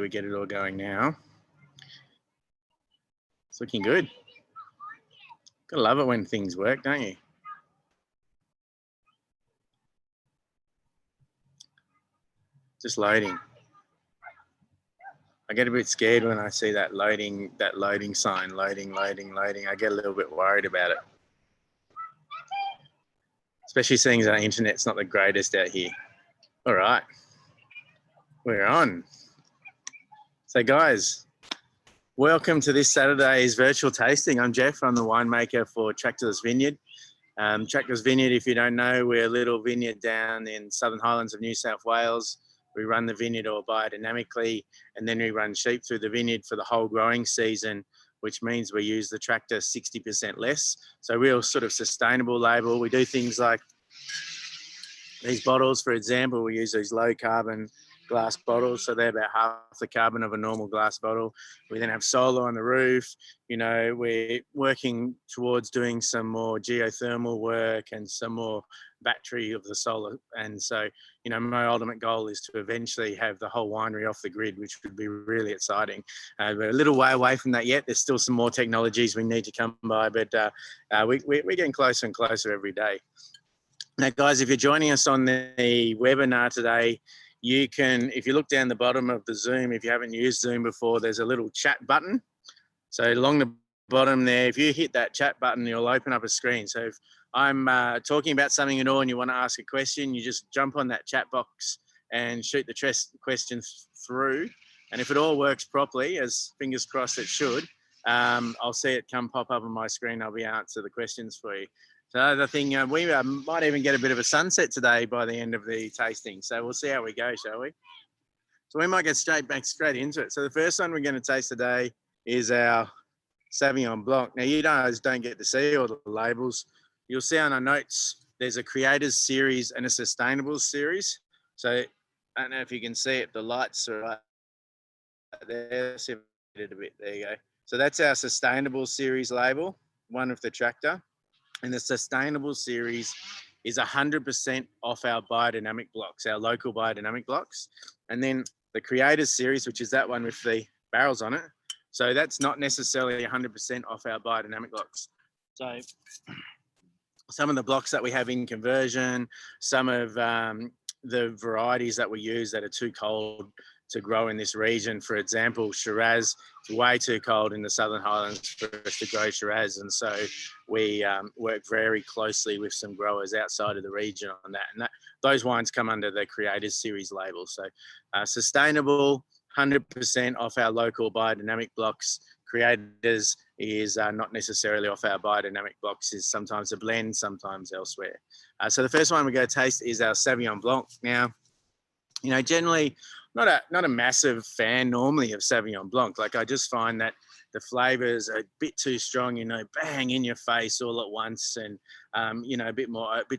we get it all going now. It's looking good. Gotta love it when things work, don't you? Just loading. I get a bit scared when I see that loading sign, loading. I get a little bit worried about it. Especially seeing our internet's not the greatest out here. All right, we're on. So guys, welcome to this Saturday's virtual tasting. I'm Jeff, I'm the winemaker for Tractorless Vineyard. Tractorless Vineyard, if you don't know, we're a little vineyard down in Southern Highlands of New South Wales. We run the vineyard all biodynamically, and then we run sheep through the vineyard for the whole growing season, which means we use the tractor 60% less. So real sort of sustainable label. We do things like these bottles, for example, we use these low carbon glass bottles. So they're about half the carbon of a normal glass bottle. We then have solar on the roof. You know, we're working towards doing some more geothermal work and some more battery of the solar. And so, you know, my ultimate goal is to eventually have the whole winery off the grid, which would be really exciting. We're a little way away from that yet. There's still some more technologies we need to come by, but we're getting closer and closer every day. Now, guys, if you're joining us on the webinar today, you can, if you look down the bottom of the Zoom, if you haven't used Zoom before, there's a little chat button. So along the bottom there, if you hit that chat button, you'll open up a screen. So if I'm talking about something at all and you want to ask a question, you just jump on that chat box and shoot the question through. And if it all works properly, as fingers crossed it should, I'll see it come pop up on my screen. I'll be able to answer the questions for you. So the thing, we might even get a bit of a sunset today by the end of the tasting. So we'll see how we go, shall we? So we might get straight into it. So the first one we're going to taste today is our Sauvignon Blanc. Now, you guys don't get to see all the labels. You'll see on our notes, there's a creators series and a sustainable series. So I don't know if you can see it, the lights are right there. See it a bit, there you go. So that's our sustainable series label, one of the tractor. And the sustainable series is 100% off our biodynamic blocks, our local biodynamic blocks. And then the creators series, which is that one with the barrels on it. So that's not necessarily 100% off our biodynamic blocks. So some of the blocks that we have in conversion, some of the varieties that we use that are too cold to grow in this region. For example, Shiraz, it's way too cold in the Southern Highlands for us to grow Shiraz. And so we work very closely with some growers outside of the region on that. And those wines come under the Creators Series label. So sustainable, 100% off our local biodynamic blocks. Creators is not necessarily off our biodynamic blocks, is sometimes a blend, sometimes elsewhere. So the first one we're going to taste is our Sauvignon Blanc. Now, you know, generally, not a massive fan normally of Sauvignon Blanc. Like, I just find that the flavors are a bit too strong, you know, bang in your face all at once, and you know, a bit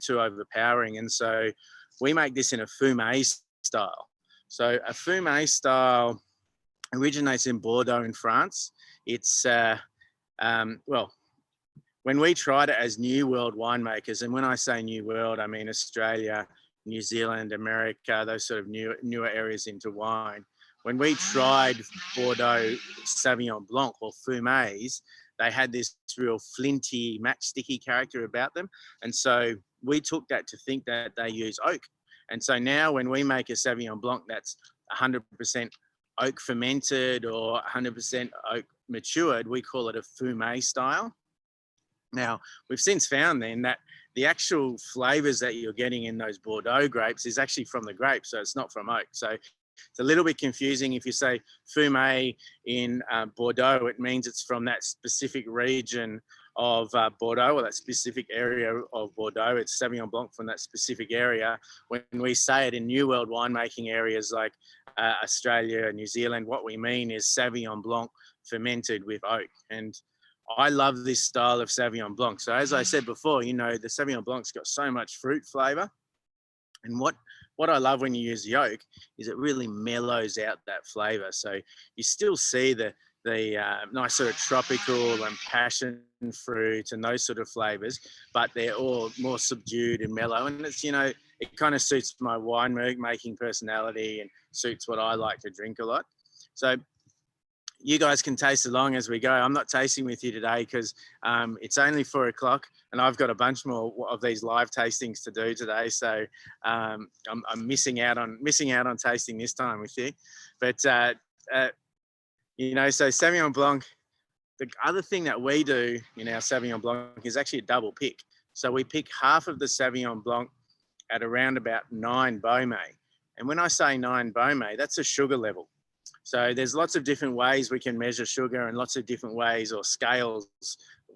too overpowering. And so we make this in a fumé style. So a fumé style originates in Bordeaux in France. It's well, when we tried it as New World winemakers, and when I say New World, I mean Australia, New Zealand, America, those sort of newer areas into wine. When we tried Bordeaux Sauvignon Blanc or Fumés, they had this real flinty, matchsticky character about them. And so we took that to think that they use oak. And so now when we make a Sauvignon Blanc that's 100% oak fermented or 100% oak matured, we call it a Fumé style. Now, we've since found then that the actual flavors that you're getting in those Bordeaux grapes is actually from the grape, so it's not from oak. So it's a little bit confusing. If you say Fumé in Bordeaux, it means it's from that specific region of Bordeaux, or that specific area of Bordeaux. It's Sauvignon Blanc from that specific area. When we say it in New World winemaking areas like Australia and New Zealand, what we mean is Sauvignon Blanc fermented with oak. And I love this style of Sauvignon Blanc. So as I said before, you know, the Sauvignon Blanc's got so much fruit flavor. And what I love when you use the oak is it really mellows out that flavor. So you still see the nice sort of tropical and passion fruit and those sort of flavors, but they're all more subdued and mellow. And it's, you know, it kind of suits my wine making personality and suits what I like to drink a lot. So you guys can taste along as we go. I'm not tasting with you today because it's only 4 o'clock and I've got a bunch more of these live tastings to do today. So I'm missing out on tasting this time with you. But you know, so Sauvignon Blanc. The other thing that we do in our Sauvignon Blanc is actually a double pick. So we pick half of the Sauvignon Blanc at around about 9 Beaumet. And when I say 9 Beaumet, that's a sugar level. So there's lots of different ways we can measure sugar and lots of different ways or scales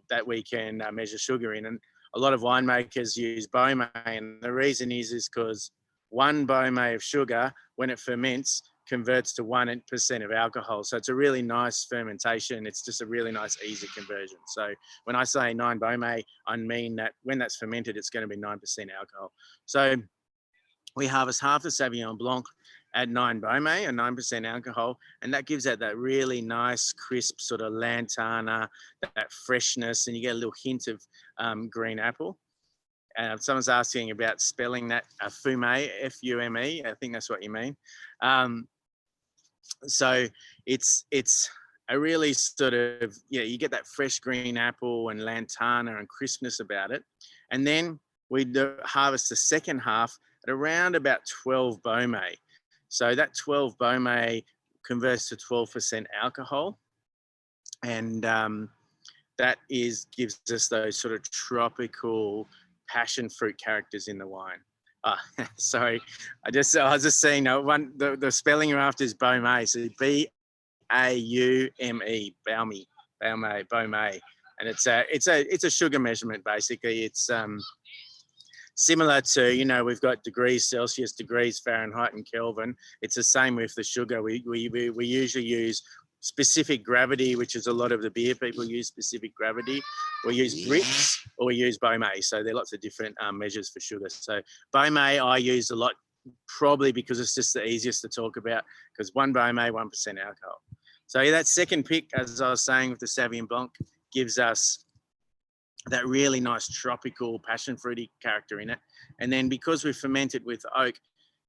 that we can measure sugar in. And a lot of winemakers use Beaumet. And the reason is because 1 Beaumet of sugar, when it ferments, converts to 1% of alcohol. So it's a really nice fermentation. It's just a really nice, easy conversion. So when I say 9 Beaumet, I mean that when that's fermented, it's going to be 9% alcohol. So we harvest half the Sauvignon Blanc at 9 Beaumet, and 9% alcohol, and that gives out that really nice, crisp sort of lantana, that freshness, and you get a little hint of green apple. Someone's asking about spelling that fume, F-U-M-E. I think that's what you mean. So it's a really sort of, yeah, you get that fresh green apple and lantana and crispness about it. And then we harvest the second half at around about 12 Beaumet. So that 12 Beaumet converts to 12% alcohol. And that gives us those sort of tropical passion fruit characters in the wine. Sorry, I was just saying the spelling you're after is Beaumet. So B-A-U-M-E, Beaumet, and it's a sugar measurement basically. It's similar to, you know, we've got degrees Celsius, degrees Fahrenheit, and Kelvin. It's the same with the sugar. We usually use specific gravity, which is a lot of the beer people use specific gravity. We use Brix or we use Beaumet. So there are lots of different measures for sugar. So Beaumet I use a lot, probably because it's just the easiest to talk about, because 1 Beaumet, 1% alcohol. So yeah, that second pick, as I was saying with the Sauvignon Blanc, gives us that really nice tropical passion fruity character in it. And then because we ferment it with oak,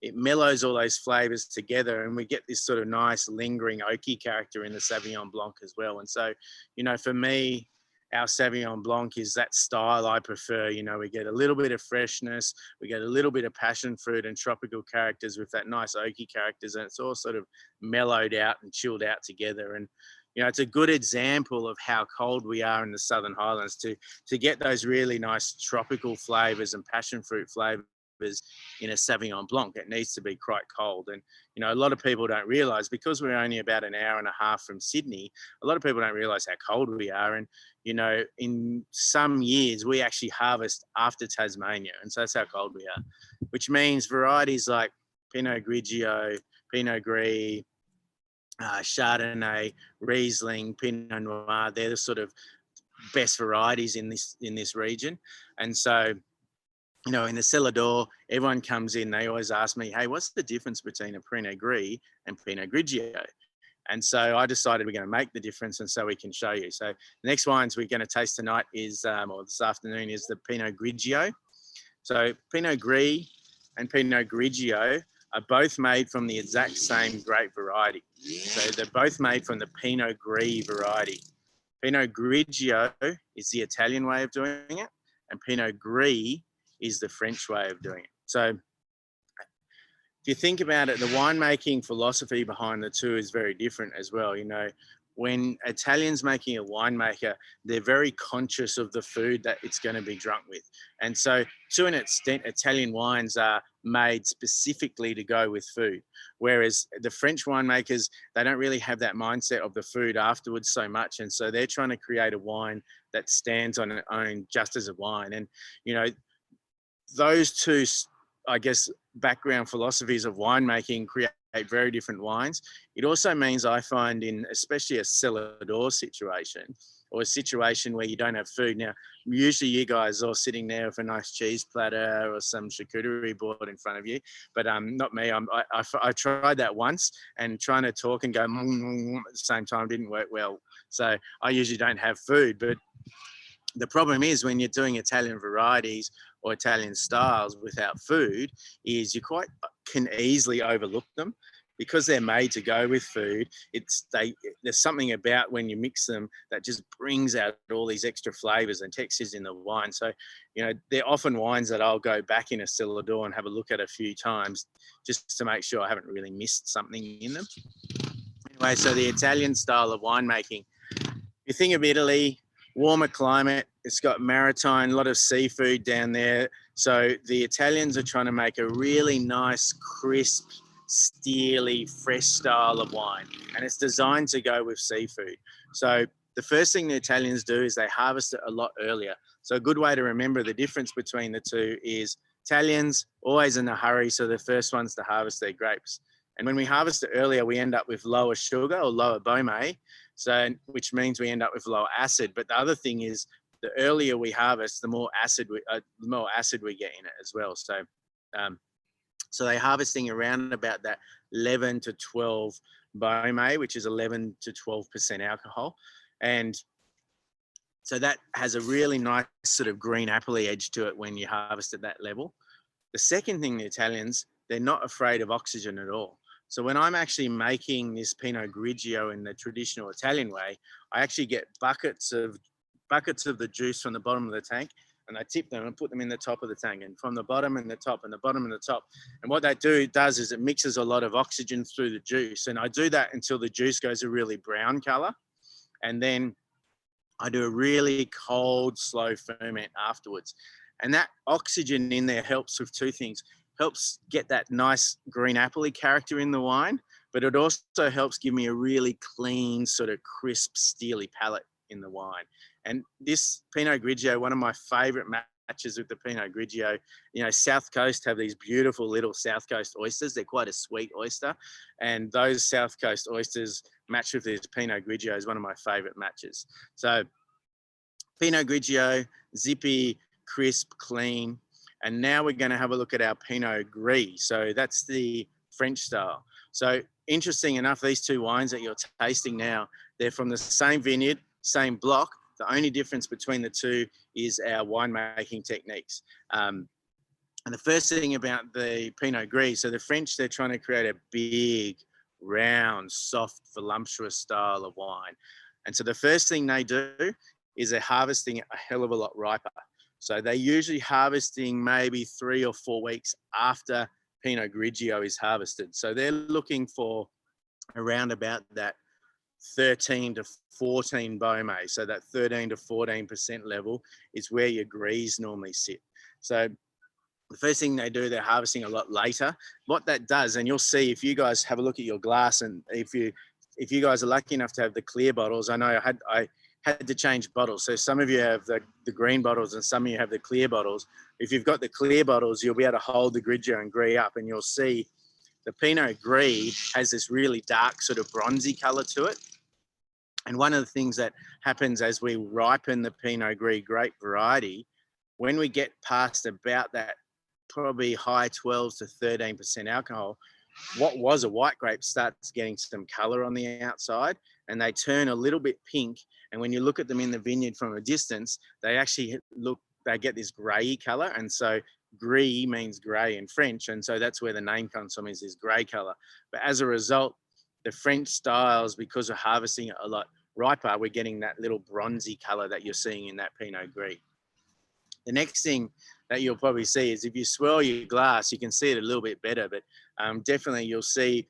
it mellows all those flavors together and we get this sort of nice lingering oaky character in the Sauvignon Blanc as well. And so, you know, for me, our Sauvignon Blanc is that style I prefer. You know, we get a little bit of freshness, we get a little bit of passion fruit and tropical characters with that nice oaky characters, and it's all sort of mellowed out and chilled out together. And you know, it's a good example of how cold we are in the Southern Highlands to get those really nice tropical flavors and passion fruit flavors in a Sauvignon Blanc. It needs to be quite cold. And, you know, a lot of people don't realize, because we're only about an hour and a half from Sydney, a lot of people don't realize how cold we are. And, you know, in some years we actually harvest after Tasmania. And so that's how cold we are, which means varieties like Pinot Grigio, Pinot Gris, Chardonnay, Riesling, Pinot Noir, they're the sort of best varieties in this region. And so, you know, in the Cellar d'Or, everyone comes in, they always ask me, hey, what's the difference between a Pinot Gris and Pinot Grigio? And so I decided we're going to make the difference, and so we can show you. So the next wines we're going to taste tonight is, or this afternoon, is the Pinot Grigio. So Pinot Gris and Pinot Grigio are both made from the exact same grape variety. So they're both made from the Pinot Gris variety. Pinot Grigio is the Italian way of doing it, and Pinot Gris is the French way of doing it. So if you think about it, the winemaking philosophy behind the two is very different as well. You know, when Italians making a winemaker, they're very conscious of the food that it's going to be drunk with. And so to an extent, Italian wines are made specifically to go with food. Whereas the French winemakers, they don't really have that mindset of the food afterwards so much. And so they're trying to create a wine that stands on its own just as a wine. And, you know, those two, I guess, background philosophies of winemaking create very different wines. It also means, I find, in especially a cellar door situation, or a situation where you don't have food. Now, usually you guys are sitting there with a nice cheese platter or some charcuterie board in front of you, but not me. I tried that once, and trying to talk and go at the same time didn't work well. So I usually don't have food. But the problem is, when you're doing Italian varieties or Italian styles without food, is you can easily overlook them, because they're made to go with food, there's something about when you mix them that just brings out all these extra flavors and textures in the wine. So, you know, they're often wines that I'll go back in a cellar door and have a look at a few times just to make sure I haven't really missed something in them. Anyway, so the Italian style of winemaking, you think of Italy, warmer climate, it's got maritime, a lot of seafood down there. So the Italians are trying to make a really nice, crisp, steely, fresh style of wine. And it's designed to go with seafood. So the first thing the Italians do is they harvest it a lot earlier. So a good way to remember the difference between the two is Italians always in a hurry. So the first ones to harvest their grapes. And when we harvest it earlier, we end up with lower sugar or lower Beaumet. So, which means we end up with lower acid. But the other thing is, the earlier we harvest, the more acid we get in it as well. So, so they're harvesting around about that 11 to 12 Beaumet, which is 11 to 12% alcohol, and so that has a really nice sort of green appley edge to it when you harvest at that level. The second thing, the Italians, they're not afraid of oxygen at all. So when I'm actually making this Pinot Grigio in the traditional Italian way, I actually get buckets of the juice from the bottom of the tank, and I tip them and put them in the top of the tank, and from the bottom and the top and the bottom and the top. And what that does is it mixes a lot of oxygen through the juice. And I do that until the juice goes a really brown color. And then I do a really cold, slow ferment afterwards. And that oxygen in there helps with two things. Helps get that nice green appley character in the wine, but it also helps give me a really clean, sort of crisp, steely palate in the wine. And this Pinot Grigio, one of my favorite matches with the Pinot Grigio, you know, South Coast have these beautiful little South Coast oysters. They're quite a sweet oyster. And those South Coast oysters match with this Pinot Grigio is one of my favorite matches. So Pinot Grigio, zippy, crisp, clean. And now we're going to have a look at our Pinot Gris. So that's the French style. So interesting enough, these two wines that you're tasting now, they're from the same vineyard, same block. The only difference between the two is our winemaking techniques. And the first thing about the Pinot Gris, so the French, they're trying to create a big, round, soft, voluptuous style of wine. And so the first thing they do is they're harvesting it a hell of a lot riper. So they're usually harvesting maybe 3 or 4 weeks after Pinot Grigio is harvested. So they're looking for around about that 13 to 14 Beaumet. So that 13 to 14% level is where your Gris normally sit. So the first thing they do, they're harvesting a lot later. What that does, and you'll see if you guys have a look at your glass, and if you guys are lucky enough to have the clear bottles, I know I had to change bottles. So some of you have the green bottles and some of you have the clear bottles. If you've got the clear bottles, you'll be able to hold the Grigio and Gris up, and you'll see the Pinot Gris has this really dark sort of bronzy color to it. And one of the things that happens as we ripen the Pinot Gris grape variety, when we get past about that probably high 12 to 13% alcohol, what was a white grape starts getting some color on the outside, and they turn a little bit pink. And when you look at them in the vineyard from a distance, they actually they get this grey color. And so Gris means grey in French. And so that's where the name comes from, is this grey color. But as a result, the French styles, because we're harvesting it a lot riper, we're getting that little bronzy color that you're seeing in that Pinot Gris. The next thing that you'll probably see is if you swirl your glass, you can see it a little bit better, but definitely you'll see,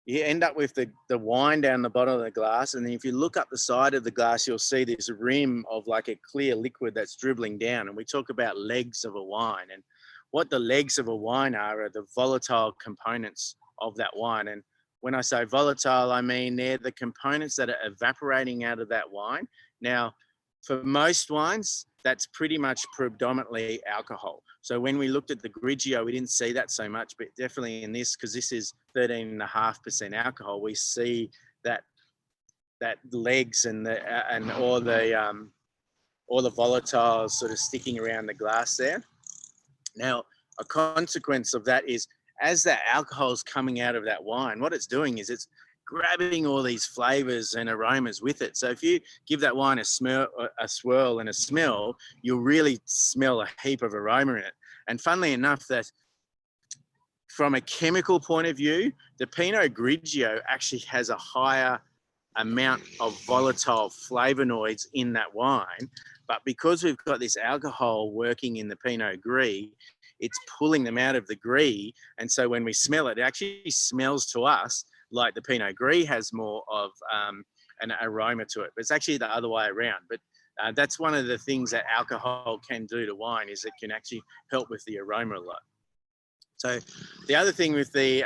you end up with the wine down the bottom of the glass. And then if you look up the side of the glass, you'll see this rim of like a clear liquid that's dribbling down. And we talk about legs of a wine. And what the legs of a wine are the volatile components of that wine. And when I say volatile, I mean they're the components that are evaporating out of that wine. Now, for most wines, that's pretty much predominantly alcohol. So when we looked at the Grigio, we didn't see that so much, but definitely in this, because this is 13.5% alcohol, we see that legs and all the volatiles sort of sticking around the glass there. Now, a consequence of that is as that alcohol is coming out of that wine, what it's doing is it's grabbing all these flavors and aromas with it. So if you give that wine a swirl and a smell, you'll really smell a heap of aroma in it. And funnily enough, that from a chemical point of view, the Pinot Grigio actually has a higher amount of volatile flavonoids in that wine. But because we've got this alcohol working in the Pinot Gris, it's pulling them out of the Gris. And so when we smell it, it actually smells to us like the Pinot Gris has more of an aroma to it. But it's actually the other way around. But that's one of the things that alcohol can do to wine, is it can actually help with the aroma a lot. So the other thing with the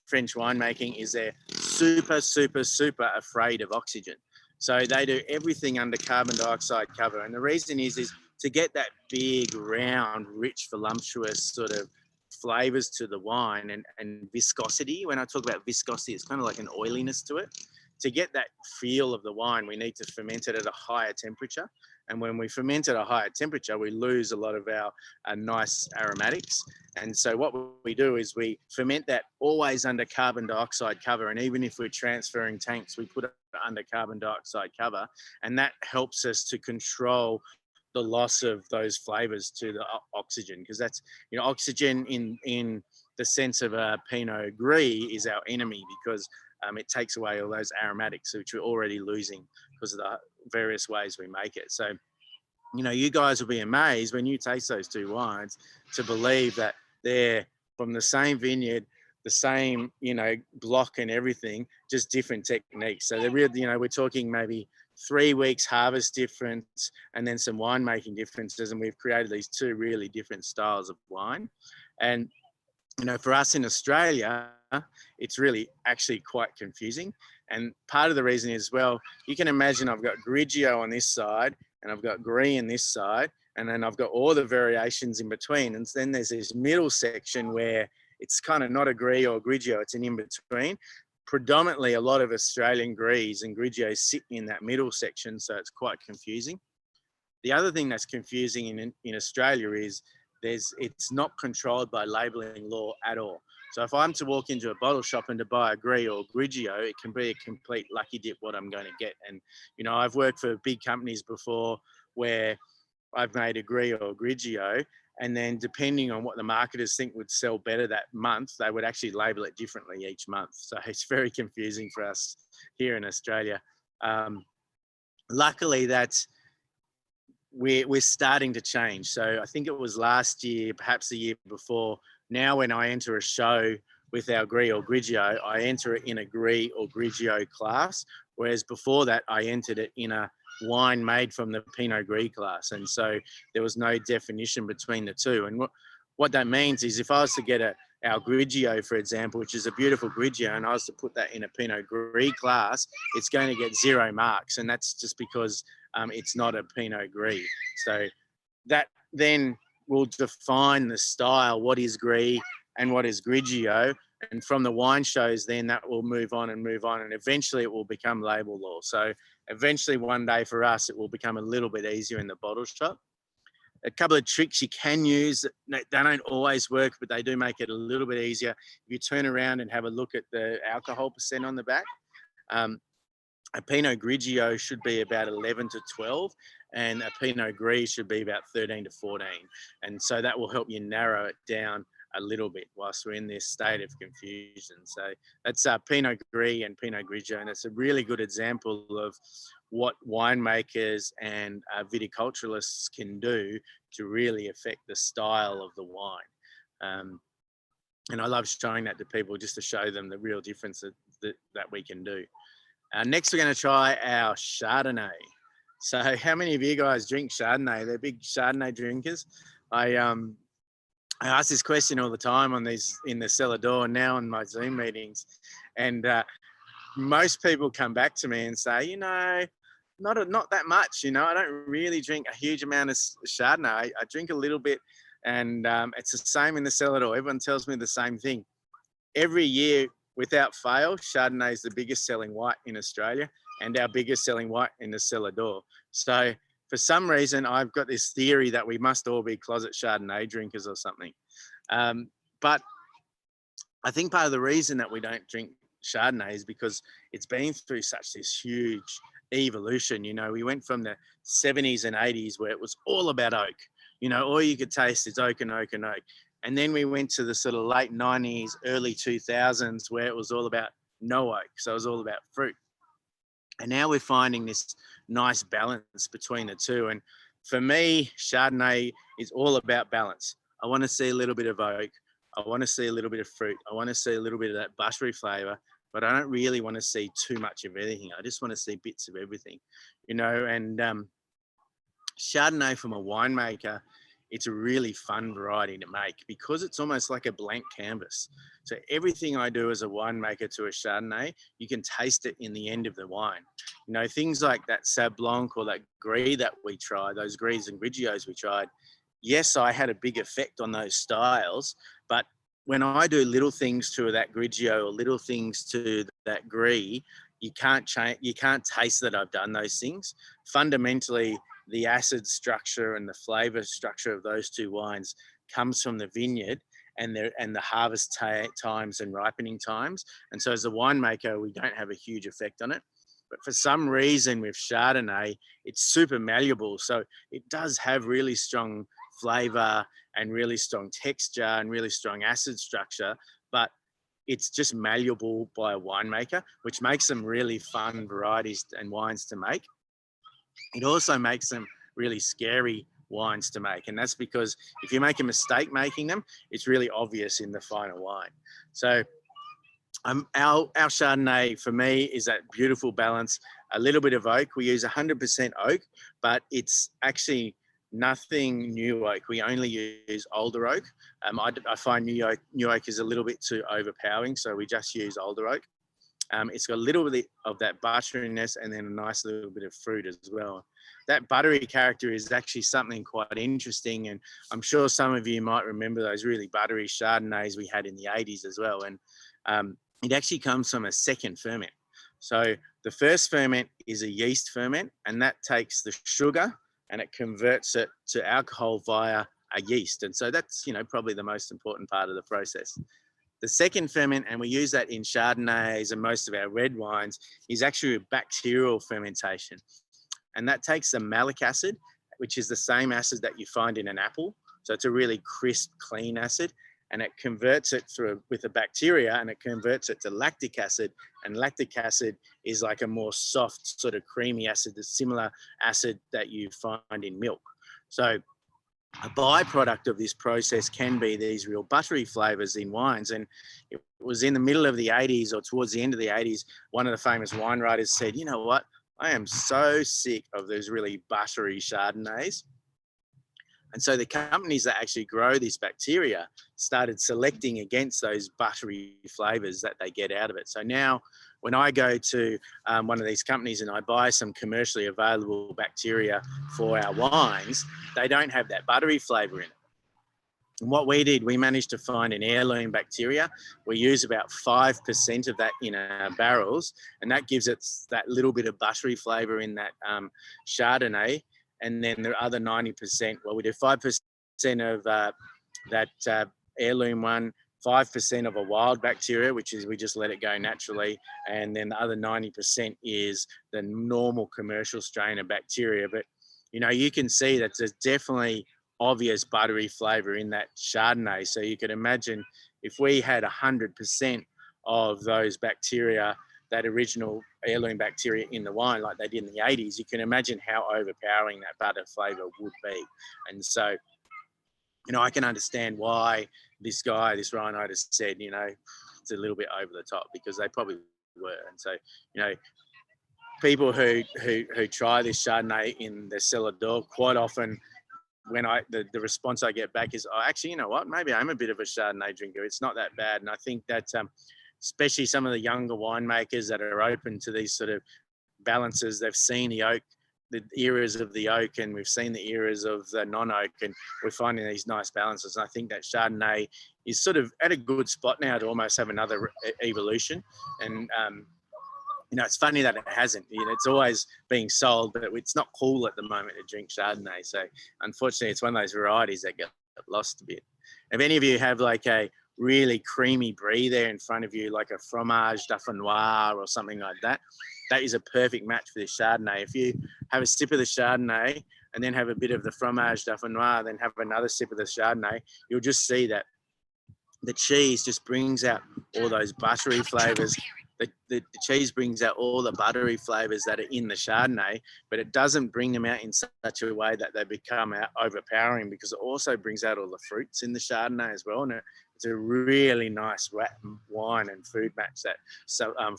French winemaking is they're super, super, super afraid of oxygen. So they do everything under carbon dioxide cover. And the reason is to get that big, round, rich, voluptuous sort of flavors to the wine and viscosity. When I talk about viscosity, it's kind of like an oiliness to it. To get that feel of the wine, we need to ferment it at a higher temperature. And when we ferment at a higher temperature, we lose a lot of our nice aromatics. And so what we do is we ferment that always under carbon dioxide cover. And even if we're transferring tanks, we put it under carbon dioxide cover. And that helps us to control the loss of those flavors to the oxygen, because that's, you know, oxygen in the sense of a Pinot Gris is our enemy, because it takes away all those aromatics, which we're already losing because of the various ways we make it. So, you know, you guys will be amazed when you taste those two wines to believe that they're from the same vineyard, the same, you know, block and everything, just different techniques. So they're really, you know, we're talking maybe 3 weeks harvest difference and then some winemaking differences. And we've created these two really different styles of wine. And, you know, for us in Australia, it's really actually quite confusing. And part of the reason is, well, you can imagine I've got Grigio on this side and I've got Gris on this side, and then I've got all the variations in between. And then there's this middle section where it's kind of not a Gris or Grigio, it's an in-between. Predominantly a lot of Australian Gris and Grigios sit in that middle section, so it's quite confusing. The other thing that's confusing in Australia is it's not controlled by labelling law at all. So if I'm to walk into a bottle shop and to buy a Gris or Grigio, it can be a complete lucky dip what I'm going to get. And, you know, I've worked for big companies before where I've made a Gris or Grigio, and then depending on what the marketers think would sell better that month, they would actually label it differently each month. So it's very confusing for us here in Australia. Luckily, we're starting to change. So I think it was last year, perhaps the year before. Now, when I enter a show with our Gris or Grigio, I enter it in a Gris or Grigio class, whereas before that, I entered it in a wine made from the Pinot Gris class. And so there was no definition between the two. And what that means is if I was to get our Grigio, for example, which is a beautiful Grigio, and I was to put that in a Pinot Gris class, it's going to get 0 marks. And that's just because it's not a Pinot Gris. So that then will define the style, what is Gris and what is Grigio. And from the wine shows, then that will move on. And eventually it will become label law. So eventually one day for us, it will become a little bit easier in the bottle shop. A couple of tricks you can use, they don't always work, but they do make it a little bit easier. If you turn around and have a look at the alcohol percent on the back, a Pinot Grigio should be about 11 to 12, and a Pinot Gris should be about 13 to 14. And so that will help you narrow it down a little bit whilst we're in this state of confusion. So that's Pinot Gris and Pinot Grigio, and it's a really good example of what winemakers and viticulturalists can do to really affect the style of the wine. And I love showing that to people just to show them the real difference that we can do. Next, we're going to try our Chardonnay. So how many of you guys drink Chardonnay? They're big Chardonnay drinkers. I ask this question all the time in the cellar door and now in my Zoom meetings. And most people come back to me and say, you know, not that much, you know, I don't really drink a huge amount of Chardonnay. I drink a little bit, and it's the same in the cellar door. Everyone tells me the same thing. Every year, without fail, Chardonnay is the biggest selling white in Australia and our biggest selling white in the cellar door. So for some reason, I've got this theory that we must all be closet Chardonnay drinkers or something. But I think part of the reason that we don't drink Chardonnay is because it's been through such this huge evolution. You know, we went from the 70s and 80s where it was all about oak. You know, all you could taste is oak and oak and oak. And then we went to the sort of late 90s, early 2000s, where it was all about no oak. So it was all about fruit. And now we're finding this nice balance between the two. And for me, Chardonnay is all about balance. I want to see a little bit of oak. I want to see a little bit of fruit. I want to see a little bit of that buttery flavor, but I don't really want to see too much of anything. I just want to see bits of everything, you know. And Chardonnay from a winemaker, it's a really fun variety to make because it's almost like a blank canvas. So everything I do as a winemaker to a Chardonnay, you can taste it in the end of the wine. You know, things like that Sauv Blanc or that Gris that we tried, those Gris and Grigios we tried, yes, I had a big effect on those styles, but when I do little things to that Grigio or little things to that Gris, you can't change, you can't taste that I've done those things. Fundamentally, the acid structure and the flavor structure of those two wines comes from the vineyard and the harvest times and ripening times. And so as a winemaker, we don't have a huge effect on it. But for some reason with Chardonnay, it's super malleable. So it does have really strong flavor and really strong texture and really strong acid structure, but it's just malleable by a winemaker, which makes them really fun varieties and wines to make. It also makes them really scary wines to make. And that's because if you make a mistake making them, it's really obvious in the final wine. So our Chardonnay for me is that beautiful balance, a little bit of oak. We use 100% oak, but it's actually nothing new oak. We only use older oak. I find new oak is a little bit too overpowering, so we just use older oak. It's got a little bit of that butteriness and then a nice little bit of fruit as well. That buttery character is actually something quite interesting, and I'm sure some of you might remember those really buttery Chardonnays we had in the 80s as well. And it actually comes from a second ferment. So the first ferment is a yeast ferment, and that takes the sugar and it converts it to alcohol via a yeast. And so that's, you know, probably the most important part of the process. The second ferment, and we use that in Chardonnays and most of our red wines, is actually a bacterial fermentation. And that takes the malic acid, which is the same acid that you find in an apple. So it's a really crisp, clean acid, and it converts it through with the bacteria, and it converts it to lactic acid. And lactic acid is like a more soft, sort of creamy acid, the similar acid that you find in milk. So a byproduct of this process can be these real buttery flavors in wines. And it was in the middle of the 80s or towards the end of the 80s, one of the famous wine writers said, you know what, I am so sick of those really buttery Chardonnays. And so the companies that actually grow this bacteria started selecting against those buttery flavors that they get out of it. So now when I go to one of these companies and I buy some commercially available bacteria for our wines, they don't have that buttery flavor in it. And what we did, we managed to find an heirloom bacteria. We use about 5% of that in our barrels, and that gives it that little bit of buttery flavor in that Chardonnay. And then the other 90%, well, we do 5% of that heirloom one, 5% of a wild bacteria, which is we just let it go naturally. And then the other 90% is the normal commercial strain of bacteria. But, you know, you can see that there's definitely obvious buttery flavor in that Chardonnay. So you could imagine if we had 100% of those bacteria, that original heirloom bacteria in the wine like they did in the 80s, you can imagine how overpowering that butter flavor would be. And so, you know, I can understand why this guy, this wine writer said, you know, it's a little bit over the top, because they probably were. And so, you know, people who try this Chardonnay in the cellar door, quite often when the response I get back is, oh, actually, you know what, maybe I'm a bit of a Chardonnay drinker. It's not that bad. And I think that especially some of the younger winemakers that are open to these sort of balances, they've seen the oak, the eras of the oak, and we've seen the eras of the non-oak, and we're finding these nice balances. And I think that Chardonnay is sort of at a good spot now to almost have another evolution. And you know, it's funny that it hasn't. You know, it's always being sold, but it's not cool at the moment to drink Chardonnay. So unfortunately, it's one of those varieties that get lost a bit. If any of you have like a really creamy brie there in front of you, like a fromage dauphinois or something like that, that is a perfect match for this Chardonnay. If you have a sip of the Chardonnay and then have a bit of the fromage dauphinois, then have another sip of the Chardonnay, you'll just see that the cheese just brings out all those buttery flavors. The cheese brings out all the buttery flavors that are in the Chardonnay, but it doesn't bring them out in such a way that they become overpowering, because it also brings out all the fruits in the Chardonnay as well. And it's a really nice wine and food match, that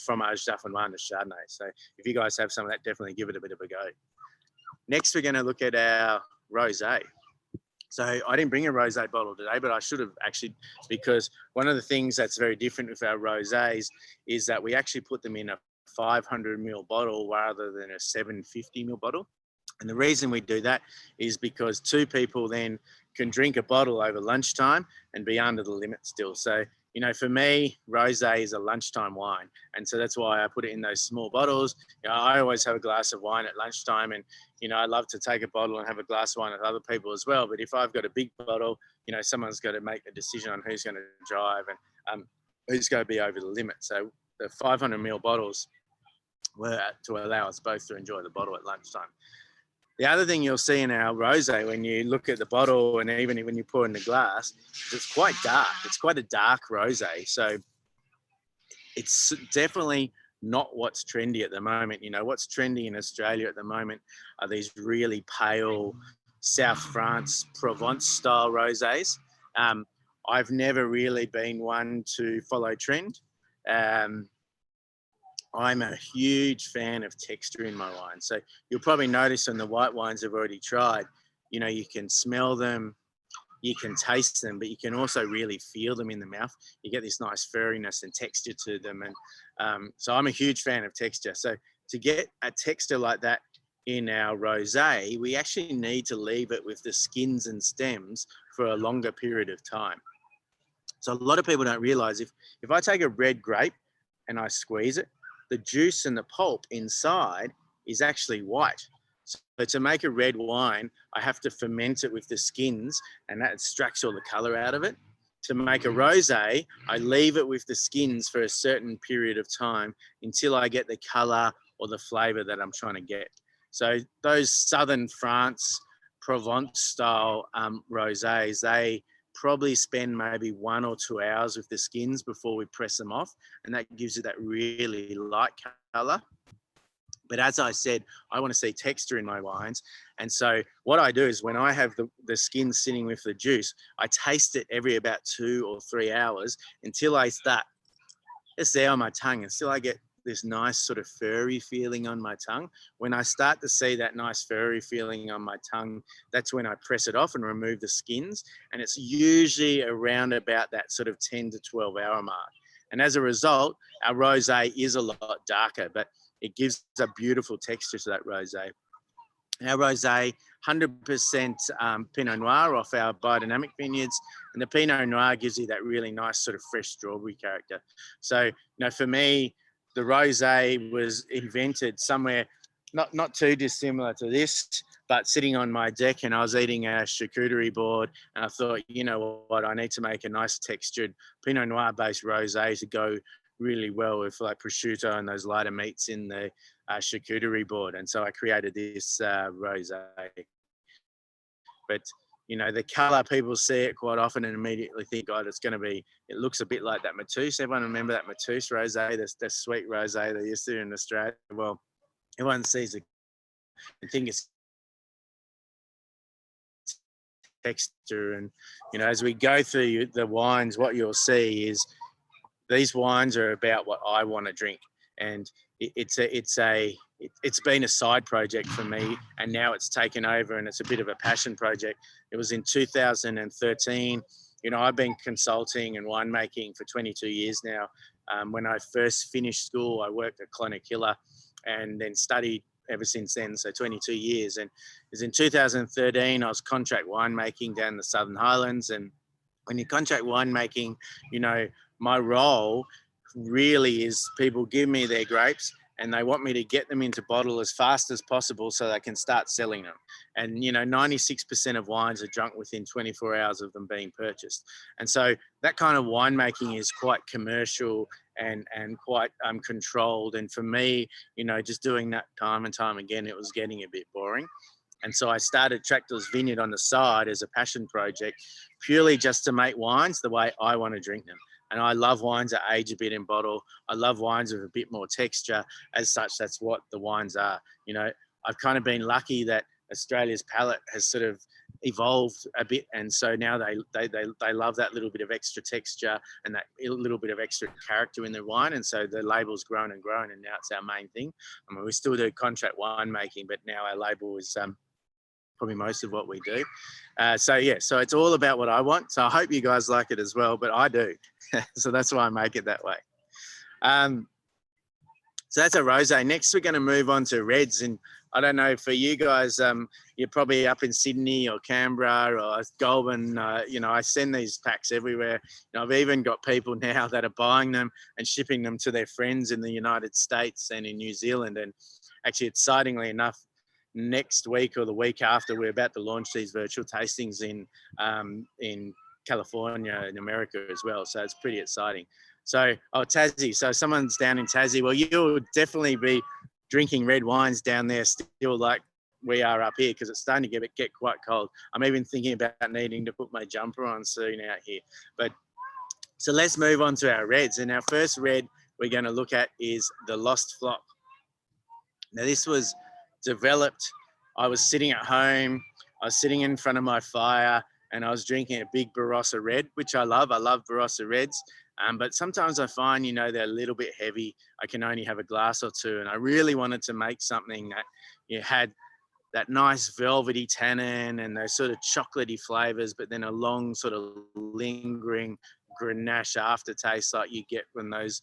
Fromage d'Affanoise to Chardonnay. So if you guys have some of that, definitely give it a bit of a go. Next, we're going to look at our rosé. So I didn't bring a rosé bottle today, but I should have actually, because one of the things that's very different with our rosés is that we actually put them in a 500 ml bottle rather than a 750 ml bottle. And the reason we do that is because two people then can drink a bottle over lunchtime and be under the limit still. So, you know, for me, rosé is a lunchtime wine. And so that's why I put it in those small bottles. You know, I always have a glass of wine at lunchtime, and, you know, I love to take a bottle and have a glass of wine with other people as well. But if I've got a big bottle, you know, someone's got to make a decision on who's going to drive and who's going to be over the limit. So the 500 ml bottles were to allow us both to enjoy the bottle at lunchtime. The other thing you'll see in our rosé, when you look at the bottle and even when you pour it in the glass, it's quite dark. It's quite a dark rosé. So it's definitely not what's trendy at the moment. You know, what's trendy in Australia at the moment are these really pale South France Provence style rosés. I've never really been one to follow trend. I'm a huge fan of texture in my wine. So you'll probably notice on the white wines I've already tried, you know, you can smell them, you can taste them, but you can also really feel them in the mouth. You get this nice furriness and texture to them. And so I'm a huge fan of texture. So to get a texture like that in our rosé, we actually need to leave it with the skins and stems for a longer period of time. So a lot of people don't realize if I take a red grape and I squeeze it, the juice and the pulp inside is actually white. So to make a red wine, I have to ferment it with the skins, and that extracts all the color out of it. To make a rosé, I leave it with the skins for a certain period of time until I get the color or the flavor that I'm trying to get. So those Southern France, Provence style rosés, they probably spend maybe 1 or 2 hours with the skins before we press them off, and that gives it that really light color. But as I said, I want to see texture in my wines. And so what I do is when I have the skin sitting with the juice, I taste it every about 2 or 3 hours until I start, it's there on my tongue, until I get this nice sort of furry feeling on my tongue. When I start to see that nice furry feeling on my tongue, that's when I press it off and remove the skins. And it's usually around about that sort of 10 to 12 hour mark. And as a result, our rosé is a lot darker, but it gives a beautiful texture to that rosé. Our rosé, 100% Pinot Noir off our biodynamic vineyards, and the Pinot Noir gives you that really nice sort of fresh strawberry character. So, you know, for me, the rosé was invented somewhere not too dissimilar to this, but sitting on my deck, and I was eating a charcuterie board, and I thought, you know what, I need to make a nice textured Pinot Noir based rosé to go really well with like prosciutto and those lighter meats in the charcuterie board. And so I created this rosé. But you know, the color, people see it quite often and immediately think, oh, it's going to be, it looks a bit like that Mateus. Everyone remember that Mateus rosé, the sweet rosé they used to in Australia? Well, everyone sees it and think it's texture. And, you know, as we go through the wines, what you'll see is these wines are about what I want to drink. And it's been a side project for me, and now it's taken over and it's a bit of a passion project. It was in 2013. You know, I've been consulting and winemaking for 22 years now. When I first finished school, I worked at Clonakilla and then studied ever since then, so 22 years. And it was in 2013, I was contract winemaking down the Southern Highlands. And when you're contract winemaking, you know, my role really is people give me their grapes and they want me to get them into bottle as fast as possible so they can start selling them. And, you know, 96% of wines are drunk within 24 hours of them being purchased. And so that kind of winemaking is quite commercial and quite controlled. And for me, you know, just doing that time and time again, it was getting a bit boring. And so I started Tractor's Vineyard on the side as a passion project, purely just to make wines the way I want to drink them. And I love wines that age a bit in bottle. I love wines with a bit more texture. As such, that's what the wines are. You know, I've kind of been lucky that Australia's palate has sort of evolved a bit, and so now they love that little bit of extra texture and that little bit of extra character in the wine, and so the label's grown and grown, and now it's our main thing. I mean, we still do contract winemaking, but now our label is probably most of what we do. So yeah, so it's all about what I want. So I hope you guys like it as well, but I do. So that's why I make it that way. So that's a rosé. Next, we're going to move on to reds. And I don't know, for you guys, you're probably up in Sydney or Canberra or Goulburn. You know, I send these packs everywhere. You know, I've even got people now that are buying them and shipping them to their friends in the United States and in New Zealand. And actually, excitingly enough, next week or the week after, we're about to launch these virtual tastings in California and America as well. So it's pretty exciting. So, Tassie. So someone's down in Tassie. Well, you'll definitely be drinking red wines down there still like we are up here, because it's starting to get quite cold. I'm even thinking about needing to put my jumper on soon out here. But so let's move on to our reds. And our first red we're going to look at is the Lost Flock. Now, this was developed. I was sitting at home. I was sitting in front of my fire and I was drinking a big Barossa red, which I love. I love Barossa reds. But sometimes I find, you know, they're a little bit heavy. I can only have a glass or two. And I really wanted to make something that had that nice velvety tannin and those sort of chocolatey flavors, but then a long sort of lingering Grenache aftertaste like you get from those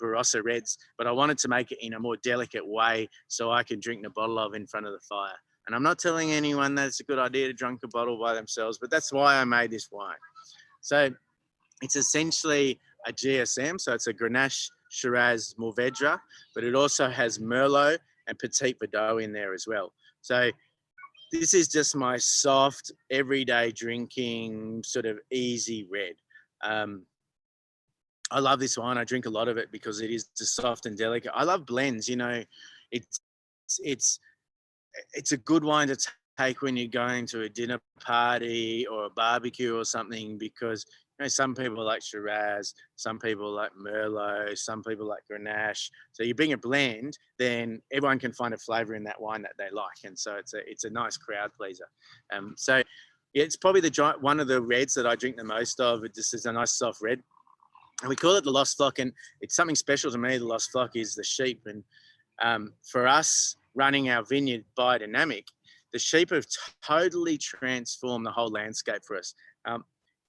Barossa reds. But I wanted to make it in a more delicate way so I could drink the bottle of in front of the fire. And I'm not telling anyone that it's a good idea to drink a bottle by themselves, but that's why I made this wine. So it's essentially a GSM, so it's a Grenache Shiraz Mourvedre, but it also has Merlot and Petit Verdot in there as well. So this is just my soft, everyday drinking, sort of easy red. I love this wine. I drink a lot of it because it is just soft and delicate. I love blends. You know, it's a good wine to take when you're going to a dinner party or a barbecue or something, because you know, some people like Shiraz, some people like Merlot, some people like Grenache. So you bring a blend, then everyone can find a flavor in that wine that they like, and so it's a nice crowd pleaser. So yeah, it's probably one of the reds that I drink the most of. It just is a nice soft red, and we call it the Lost Flock. And it's something special to me. The Lost Flock is the sheep, and for us running our vineyard biodynamic, the sheep have totally transformed the whole landscape for us.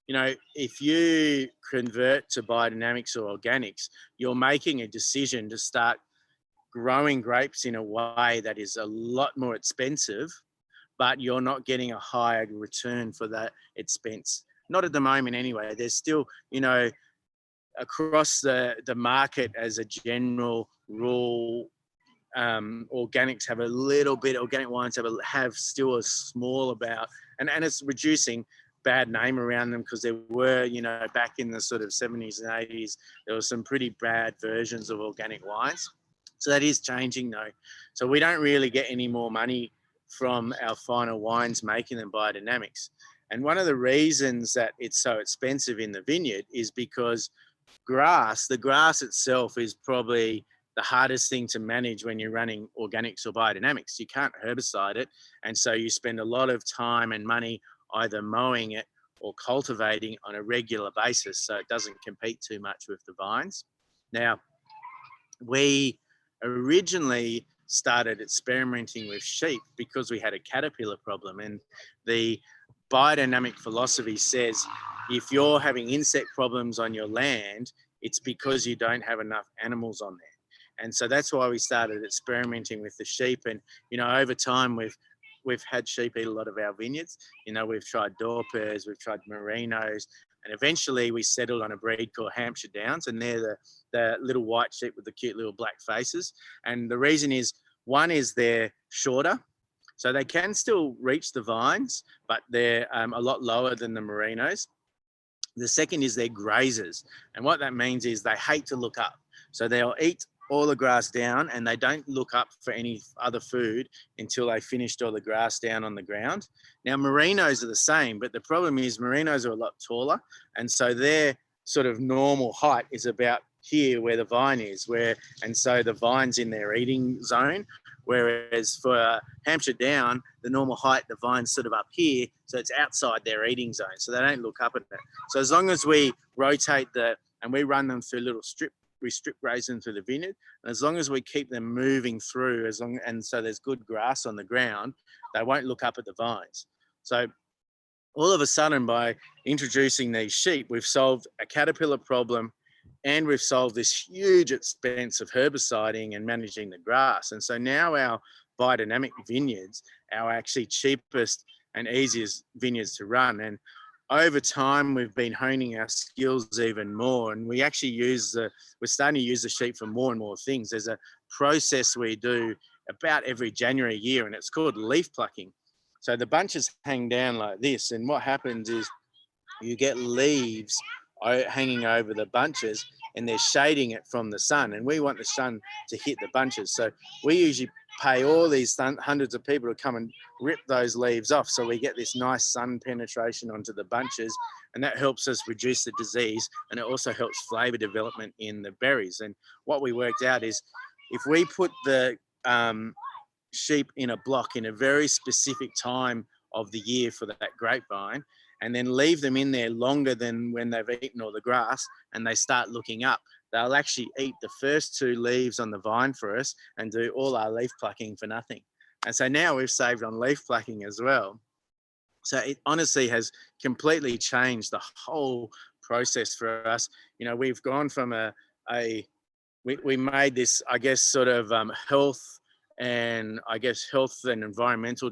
You know, if you convert to biodynamics or organics, you're making a decision to start growing grapes in a way that is a lot more expensive, but you're not getting a higher return for that expense. Not at the moment anyway. There's still, you know, across the market as a general rule, organics have a little bit, organic wines have still a small about, and it's reducing, bad name around them, because there were, you know, back in the sort of 70s and 80s, there were some pretty bad versions of organic wines. So that is changing though. So we don't really get any more money from our final wines making them biodynamics. And one of the reasons that it's so expensive in the vineyard is because the grass itself is probably the hardest thing to manage when you're running organics or biodynamics. You can't herbicide it. And so you spend a lot of time and money either mowing it or cultivating on a regular basis, so it doesn't compete too much with the vines. Now, we originally started experimenting with sheep because we had a caterpillar problem, and the biodynamic philosophy says if you're having insect problems on your land, it's because you don't have enough animals on there. And so that's why we started experimenting with the sheep. And, you know, over time we've had sheep eat a lot of our vineyards. You know, we've tried Dorpers, we've tried Merinos, and eventually we settled on a breed called Hampshire Downs, and they're the little white sheep with the cute little black faces. And the reason is, one is they're shorter, so they can still reach the vines, but they're a lot lower than the Merinos. The second is they're grazers, and what that means is they hate to look up. So they'll eat all the grass down, and they don't look up for any other food until they finished all the grass down on the ground. Now, merinos are the same, but the problem is merinos are a lot taller, and so their sort of normal height is about here where the vine is, and so the vine's in their eating zone. Whereas for Hampshire Down, the normal height, the vine's sort of up here, so it's outside their eating zone, so they don't look up at it. So as long as we rotate and we run them through little we strip graze them through the vineyard, and as long as we keep them moving through, and so there's good grass on the ground, they won't look up at the vines. So all of a sudden, by introducing these sheep, we've solved a caterpillar problem, and we've solved this huge expense of herbiciding and managing the grass. And so now our biodynamic vineyards, our actually cheapest and easiest vineyards to run. And over time, we've been honing our skills even more. And we actually we're starting to use the sheep for more and more things. There's a process we do about every January a year, and it's called leaf plucking. So the bunches hang down like this. And what happens is you get leaves hanging over the bunches, and they're shading it from the sun, and we want the sun to hit the bunches. So we usually pay all these hundreds of people to come and rip those leaves off, so we get this nice sun penetration onto the bunches, and that helps us reduce the disease, and it also helps flavor development in the berries. And what we worked out is if we put the sheep in a block in a very specific time of the year for that grapevine, and then leave them in there longer than when they've eaten all the grass and they start looking up, they'll actually eat the first 2 leaves on the vine for us and do all our leaf plucking for nothing. And so now we've saved on leaf plucking as well. So it honestly has completely changed the whole process for us. You know, we've gone from we made this, I guess, sort of health and environmental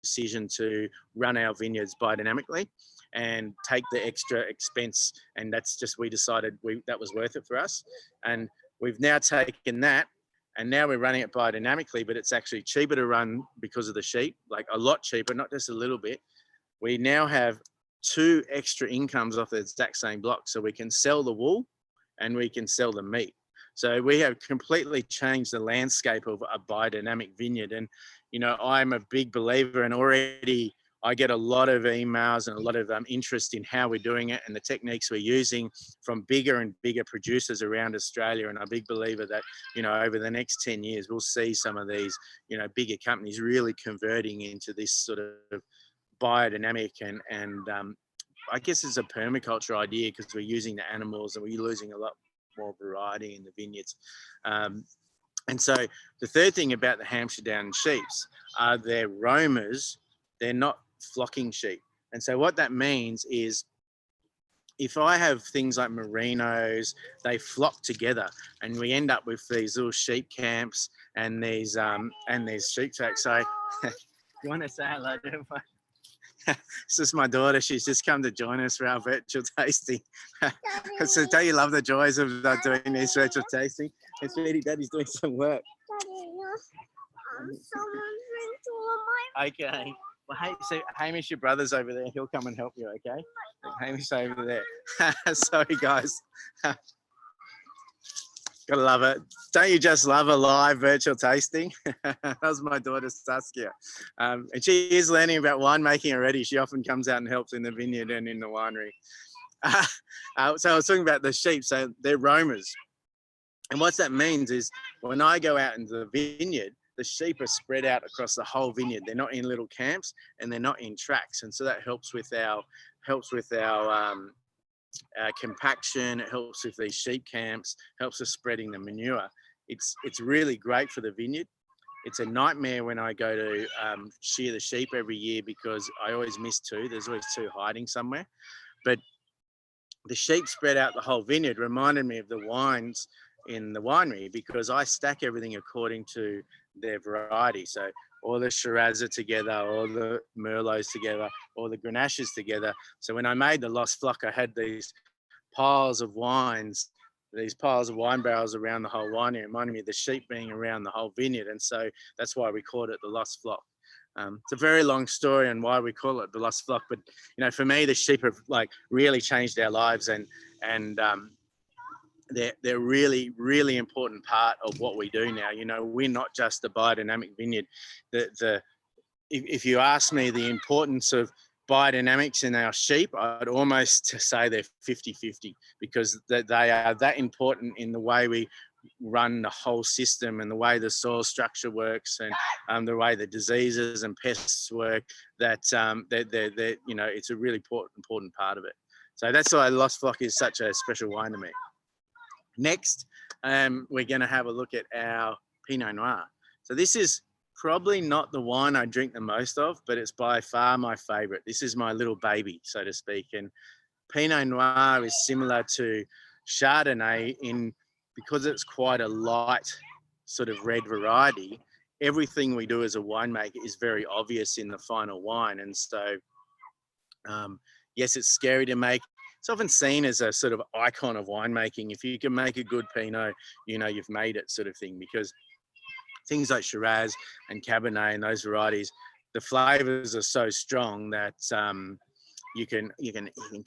decision to run our vineyards biodynamically and take the extra expense, and that's just, we decided that was worth it for us. And we've now taken that, and now we're running it biodynamically, but it's actually cheaper to run because of the sheep, like a lot cheaper, not just a little bit. We now have 2 extra incomes off the exact same block, so we can sell the wool and we can sell the meat. So we have completely changed the landscape of a biodynamic vineyard. And, you know, I'm a big believer, and already I get a lot of emails and a lot of interest in how we're doing it and the techniques we're using from bigger and bigger producers around Australia. And I'm a big believer that, you know, over the next 10 years, we'll see some of these, you know, bigger companies really converting into this sort of biodynamic and I guess it's a permaculture idea, because we're using the animals and we're losing a lot more variety in the vineyards. And so the third thing about the Hampshire Down sheeps are they're roamers, they're not flocking sheep. And so what that means is, if I have things like merinos, they flock together, and we end up with these little sheep camps and these sheep tracks. So you want to say hello to everyone? This is my daughter. She's just come to join us for our virtual tasting. So don't you love the joys of doing this virtual tasting? It's really, Daddy's doing some work. Daddy, no, someone's been to my. Okay. Well, hey, so Hamish, your brother's over there. He'll come and help you, okay? Hamish over there. Sorry, guys. Gotta love it. Don't you just love a live virtual tasting? That was my daughter, Saskia. And she is learning about winemaking already. She often comes out and helps in the vineyard and in the winery. So I was talking about the sheep. So they're roamers. And what that means is, when I go out into the vineyard, the sheep are spread out across the whole vineyard. They're not in little camps and they're not in tracks. And so that helps with our compaction. It helps with these sheep camps, helps us spreading the manure. It's really great for the vineyard. It's a nightmare when I go to shear the sheep every year, because I always miss 2. There's always 2 hiding somewhere. But the sheep spread out the whole vineyard reminded me of the wines in the winery, because I stack everything according to their variety. So all the Shiraz together, all the Merlots together, all the Grenaches together. So when I made the Lost Flock, I had these piles of wines, these piles of wine barrels around the whole winery. It reminded me of the sheep being around the whole vineyard. And so that's why we called it the Lost Flock. It's a very long story on why we call it the Lost Flock. But, you know, for me, the sheep have like really changed our lives. And they're really, really important part of what we do now. You know, we're not just a biodynamic vineyard. If you ask me the importance of biodynamics in our sheep, I'd almost say they're 50-50, because they are that important in the way we run the whole system and the way the soil structure works, and the way the diseases and pests work, that they're you know, it's a really important part of it. So that's why Lost Flock is such a special wine to me. Next, we're going to have a look at our Pinot Noir. So this is probably not the wine I drink the most of, but it's by far my favorite. This is my little baby, so to speak. And Pinot Noir is similar to Chardonnay because it's quite a light sort of red variety. Everything we do as a winemaker is very obvious in the final wine. And so, yes, it's scary to make. It's often seen as a sort of icon of winemaking. If you can make a good Pinot, you know, you've made it, sort of thing, because things like Shiraz and Cabernet and those varieties, the flavors are so strong that you can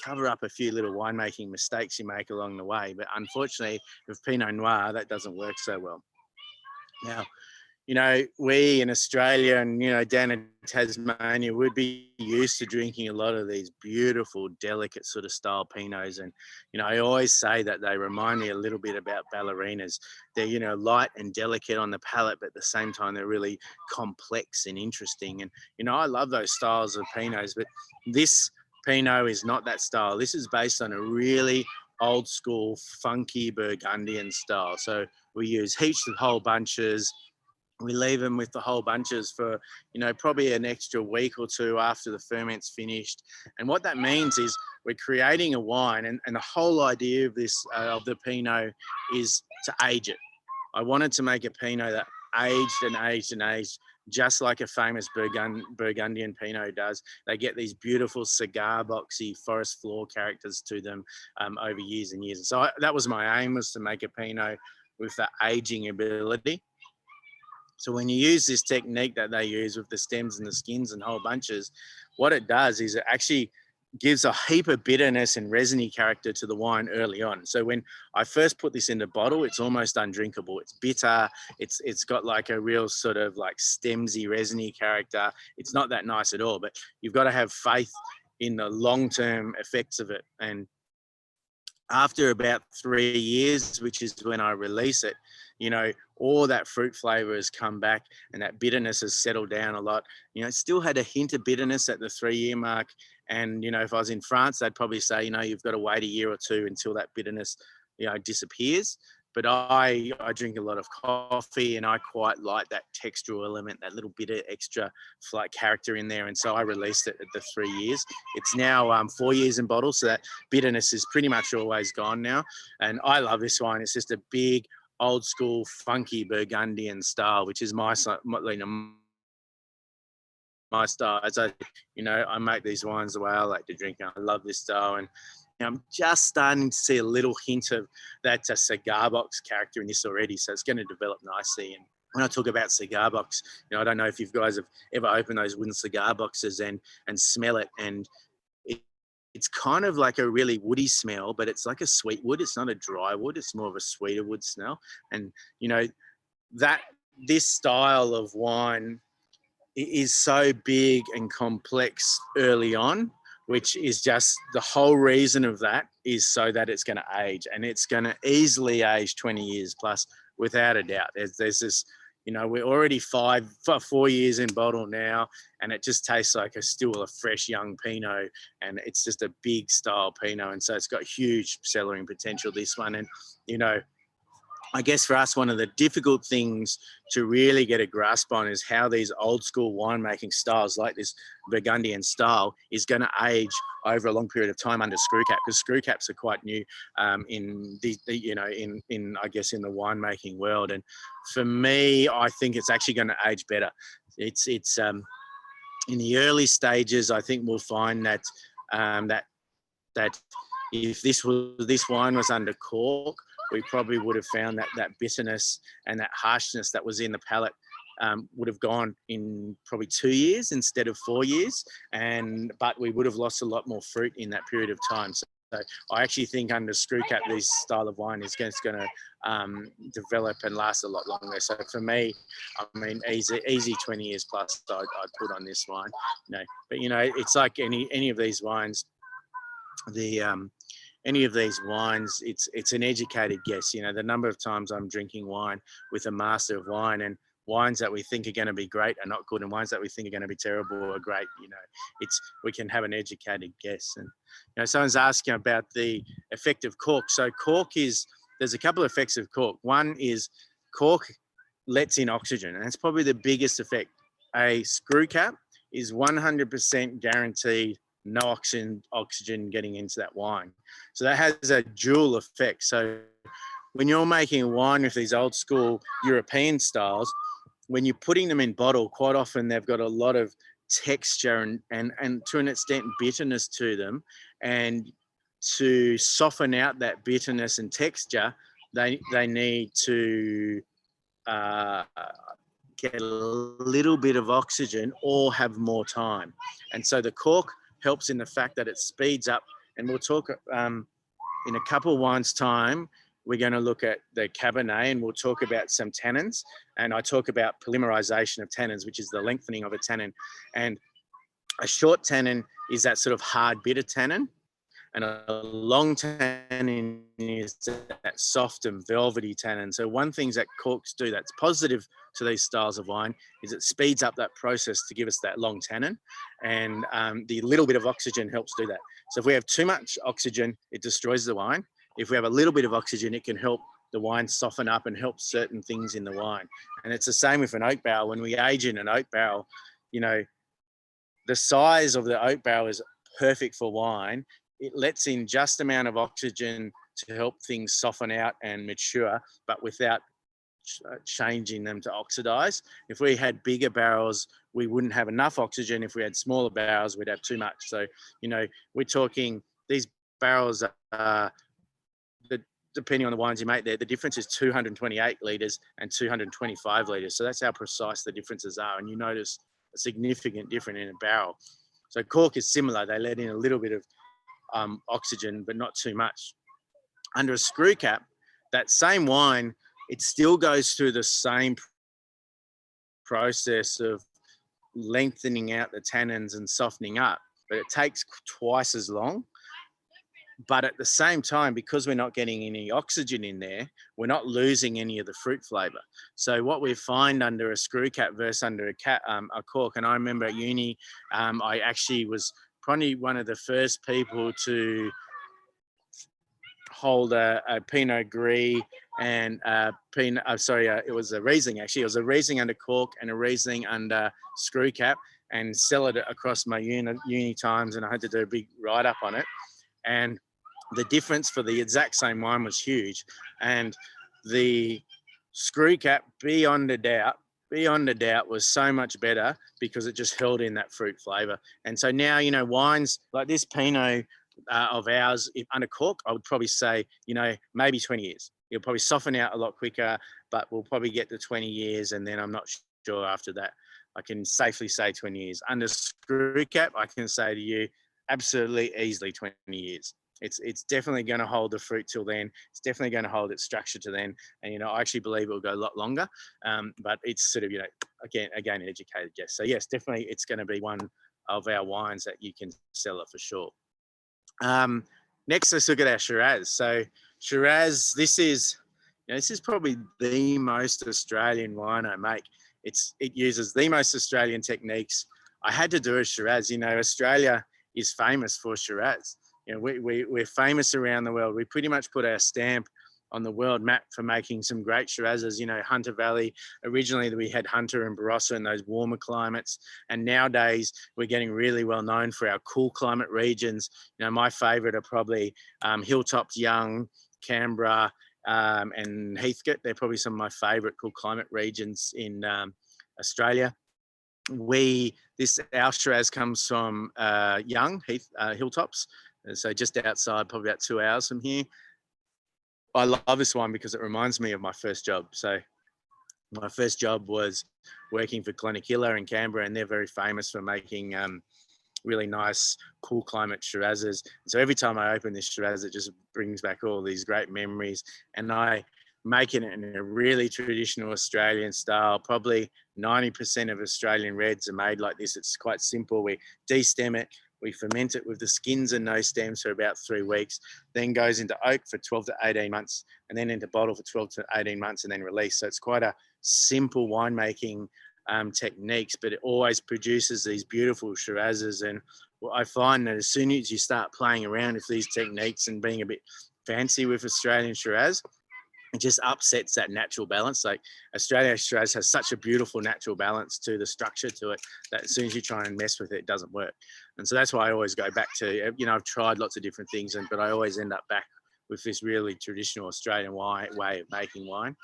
cover up a few little winemaking mistakes you make along the way. But unfortunately, with Pinot Noir, that doesn't work so well. Now, you know, we in Australia and, you know, down in Tasmania would be used to drinking a lot of these beautiful, delicate sort of style Pinots. And, you know, I always say that they remind me a little bit about ballerinas. They're, you know, light and delicate on the palate, but at the same time, they're really complex and interesting. And, you know, I love those styles of Pinots, but this Pinot is not that style. This is based on a really old school, funky Burgundian style. So we use heaps of whole bunches. We leave them with the whole bunches for, you know, probably an extra week or two after the ferment's finished. And what that means is we're creating a wine, and the whole idea of this, of the Pinot, is to age it. I wanted to make a Pinot that aged and aged and aged, just like a famous Burgundian Pinot does. They get these beautiful cigar boxy forest floor characters to them over years and years. And so that was my aim, was to make a Pinot with that aging ability. So when you use this technique that they use with the stems and the skins and whole bunches, what it does is it actually gives a heap of bitterness and resiny character to the wine early on. So when I first put this in the bottle, it's almost undrinkable. It's bitter. It's got like a real sort of like stemsy, resiny character. It's not that nice at all, but you've got to have faith in the long-term effects of it. And after about 3 years, which is when I release it, you know, all that fruit flavor has come back and that bitterness has settled down a lot. You know, it still had a hint of bitterness at the 3-year mark. And, you know, if I was in France, they'd probably say, you know, you've got to wait a year or two until that bitterness, you know, disappears. But I drink a lot of coffee, and I quite like that textural element, that little bit of extra like character in there. And so I released it at the 3 years. It's now 4 years in bottle, so that bitterness is pretty much always gone now. And I love this wine. It's just a big, old school, funky Burgundian style, which is my style. As I, you know, I make these wines the way I like to drink. I love this style, and I'm just starting to see a little hint of that cigar box character in this already. So it's going to develop nicely. And when I talk about cigar box, you know, I don't know if you guys have ever opened those wooden cigar boxes and smell it. And it's kind of like a really woody smell, but it's like a sweet wood. It's not a dry wood. It's more of a sweeter wood smell. And, you know, that this style of wine is so big and complex early on, which is just the whole reason of that is so that it's going to age, and it's going to easily age 20 years plus without a doubt. There's this, you know, we're already 4 years in bottle now, and it just tastes like still a fresh young Pinot, and it's just a big style Pinot. And so it's got huge cellaring potential, this one. And, you know, I guess for us, one of the difficult things to really get a grasp on is how these old school winemaking styles, like this Burgundian style, is going to age over a long period of time under screw cap, because screw caps are quite new in the you know, in I guess in the winemaking world. And for me, I think it's actually going to age better. It's in the early stages, I think we'll find that that if this wine was under cork, we probably would have found that bitterness and that harshness that was in the palate would have gone in probably 2 years instead of 4 years. But we would have lost a lot more fruit in that period of time. So I actually think under screw cap, this style of wine is going to develop and last a lot longer. So for me, I mean, easy 20 years plus I'd put on this wine. But it's like any of these wines. Any of these wines, it's an educated guess. The number of times I'm drinking wine with a master of wine, and wines that we think are going to be great are not good, and wines that we think are going to be terrible are great. We can have an educated guess. And someone's asking about the effect of cork. So there's a couple of effects of cork. One is cork lets in oxygen, and that's probably the biggest effect. A screw cap is 100% guaranteed no oxygen getting into that wine. So that has a dual effect. So when you're making wine with these old school European styles, when you're putting them in bottle, quite often they've got a lot of texture and to an extent bitterness to them. And to soften out that bitterness and texture, they need to get a little bit of oxygen or have more time. And so the cork helps in the fact that it speeds up. And we'll talk in a couple of wines time, we're going to look at the Cabernet, and we'll talk about some tannins. And I talk about polymerization of tannins, which is the lengthening of a tannin. And a short tannin is that sort of hard, bitter tannin. And a long tannin is that soft and velvety tannin. So one thing that corks do that's positive to these styles of wine is it speeds up that process to give us that long tannin. And the little bit of oxygen helps do that. So if we have too much oxygen, it destroys the wine. If we have a little bit of oxygen, it can help the wine soften up and help certain things in the wine. And it's the same with an oak barrel. When we age in an oak barrel, the size of the oak barrel is perfect for wine. It lets in just amount of oxygen to help things soften out and mature, but without changing them to oxidize. If we had bigger barrels, we wouldn't have enough oxygen. If we had smaller barrels, we'd have too much. So, we're talking these barrels are, depending on the wines you make there, the difference is 228 litres and 225 litres. So that's how precise the differences are. And you notice a significant difference in a barrel. So cork is similar. They let in a little bit of oxygen, but not too much. Under a screw cap, that same wine, it still goes through the same process of lengthening out the tannins and softening up, but it takes twice as long. But at the same time, because we're not getting any oxygen in there, we're not losing any of the fruit flavour. So what we find under a screw cap versus under a cork, and I remember at uni, I actually was probably one of the first people to hold a Pinot Gris and it was a Riesling actually. It was a Riesling under cork and a Riesling under screw cap, and sell it across my uni times, and I had to do a big write-up on it. And the difference for the exact same wine was huge. And the screw cap, beyond a doubt, was so much better because it just held in that fruit flavour. And so now, wines like this Pinot of ours, if under cork, I would probably say, maybe 20 years. It'll probably soften out a lot quicker, but we'll probably get to 20 years. And then I'm not sure after that. I can safely say 20 years. Under screw cap, I can say to you, absolutely easily 20 years. It's definitely going to hold the fruit till then. It's definitely going to hold its structure to then. And, I actually believe it will go a lot longer. But it's sort of, again, an educated guess. So yes, definitely it's going to be one of our wines that you can sell it for sure. Next, let's look at our Shiraz. So Shiraz, this is probably the most Australian wine I make. It uses the most Australian techniques. I had to do a Shiraz. Australia is famous for Shiraz. We're famous around the world. We pretty much put our stamp on the world map for making some great Shirazes. Hunter Valley, originally we had Hunter and Barossa in those warmer climates. And nowadays we're getting really well known for our cool climate regions. My favorite are probably Hilltops, Young, Canberra, and Heathcote. They're probably some of my favorite cool climate regions in Australia. Our Shiraz comes from Young, Hilltops. So just outside, probably about 2 hours from here. I love this one because it reminds me of my first job. So my first job was working for Clonakilla in Canberra, and they're very famous for making really nice, cool climate Shirazes. So every time I open this Shiraz, it just brings back all these great memories. And I make it in a really traditional Australian style. Probably 90% of Australian reds are made like this. It's quite simple. We de-stem it, we ferment it with the skins and no stems for about 3 weeks, then goes into oak for 12 to 18 months, and then into bottle for 12 to 18 months, and then release. So it's quite a simple winemaking techniques, but it always produces these beautiful Shirazes. And I find that as soon as you start playing around with these techniques and being a bit fancy with Australian Shiraz, it just upsets that natural balance. Like Australian Shiraz has such a beautiful natural balance to the structure to it that as soon as you try and mess with it, it doesn't work. And so that's why I always go back to, you know, I've tried lots of different things, but I always end up back with this really traditional Australian way of making wine.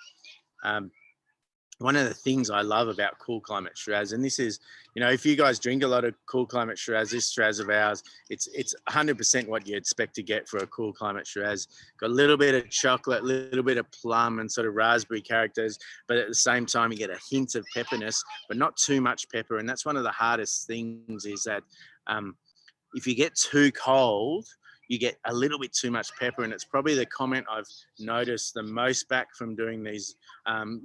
One of the things I love about cool climate Shiraz, and this is, you know, if you guys drink a lot of cool climate Shiraz, this Shiraz of ours, it's 100% what you expect to get for a cool climate Shiraz. Got a little bit of chocolate, a little bit of plum and sort of raspberry characters, but at the same time you get a hint of pepperness, but not too much pepper. And that's one of the hardest things, is that if you get too cold, you get a little bit too much pepper. And it's probably the comment I've noticed the most back from doing these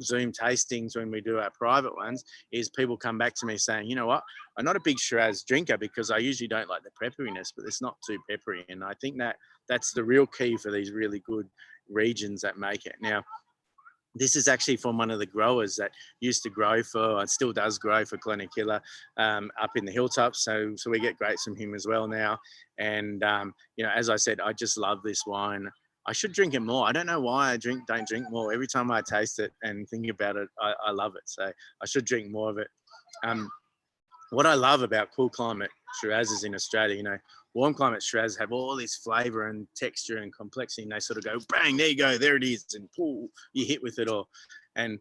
Zoom tastings when we do our private ones, is people come back to me saying, you know what, I'm not a big Shiraz drinker because I usually don't like the pepperiness, but it's not too peppery. And I think that that's the real key for these really good regions that make it. Now, this is actually from one of the growers that used to grow for, and still does grow for Glenakilla up in the hilltops. So we get grapes from him as well now. And, you know, as I said, I just love this wine. I should drink it more. I don't know why I don't drink more. Every time I taste it and think about it, I love it. So I should drink more of it. What I love about cool climate Shirazes in Australia, you know, warm climate Shiraz have all this flavour and texture and complexity, and they sort of go, bang, there you go, there it is, and pull, you hit with it all. And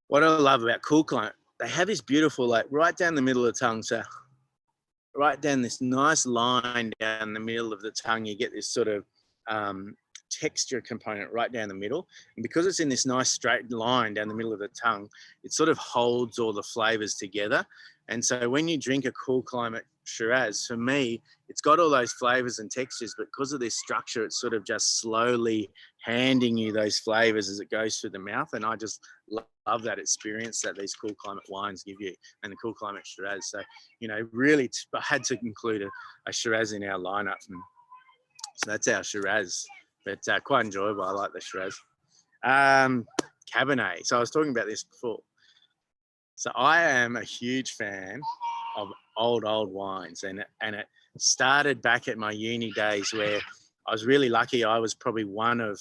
what I love about cool climate, they have this beautiful, like right down the middle of the tongue, so right down this nice line down the middle of the tongue, you get this sort of texture component right down the middle. And because it's in this nice straight line down the middle of the tongue, it sort of holds all the flavours together. And so when you drink a cool climate Shiraz, for me, it's got all those flavors and textures, but because of this structure, it's sort of just slowly handing you those flavors as it goes through the mouth. And I just love that experience that these cool climate wines give you, and the cool climate Shiraz. So, you know, really, I had to include a Shiraz in our lineup. And so that's our Shiraz, but quite enjoyable. I like the Shiraz. Cabernet. So I was talking about this before. So I am a huge fan of old wines, and it started back at my uni days, where I was really lucky. I was probably one of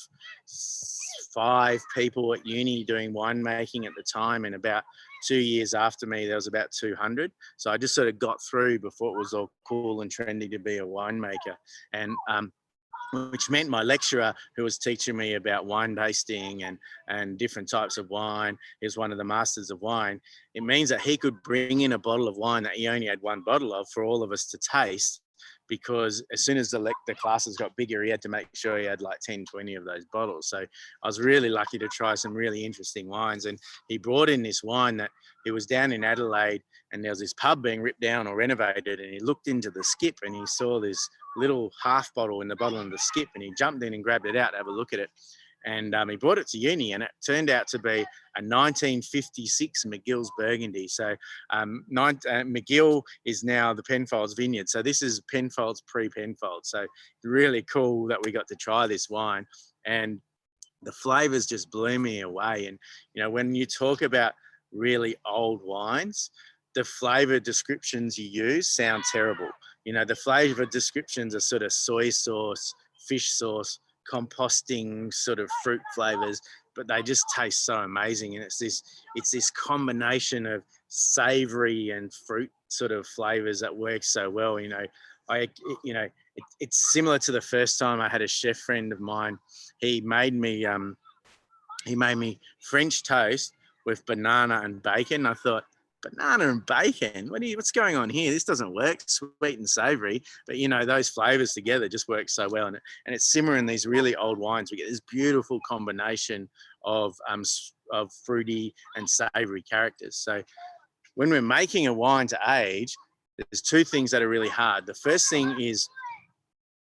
5 people at uni doing winemaking at the time, and about 2 years after me, there was about 200. So I just sort of got through before it was all cool and trendy to be a winemaker. And which meant my lecturer, who was teaching me about wine tasting and different types of wine, is one of the masters of wine. It means that he could bring in a bottle of wine that he only had one bottle of for all of us to taste, because as soon as the classes got bigger, he had to make sure he had like 10, 20 of those bottles. So I was really lucky to try some really interesting wines. And he brought in this wine that he was down in Adelaide, and there was this pub being ripped down or renovated, and he looked into the skip and he saw this little half bottle in the bottom of the skip, and he jumped in and grabbed it out to have a look at it. And he brought it to uni, and it turned out to be a 1956 McGill's Burgundy. So McGill is now the Penfolds Vineyard. So this is Penfolds pre-Penfolds. So really cool that we got to try this wine, and the flavors just blew me away. And, you know, when you talk about really old wines, the flavor descriptions you use sound terrible. You know, the flavor descriptions are sort of soy sauce, fish sauce, composting sort of fruit flavors, but they just taste so amazing. And it's this combination of savory and fruit sort of flavors that work so well. You know, it's similar to the first time I had a chef friend of mine. He made me French toast with banana and bacon. I thought, banana and bacon? What's going on here? This doesn't work. Sweet and savory, but you know, those flavors together just work so well. And it's simmering these really old wines. We get this beautiful combination of fruity and savory characters. So when we're making a wine to age, there's two things that are really hard. The first thing is,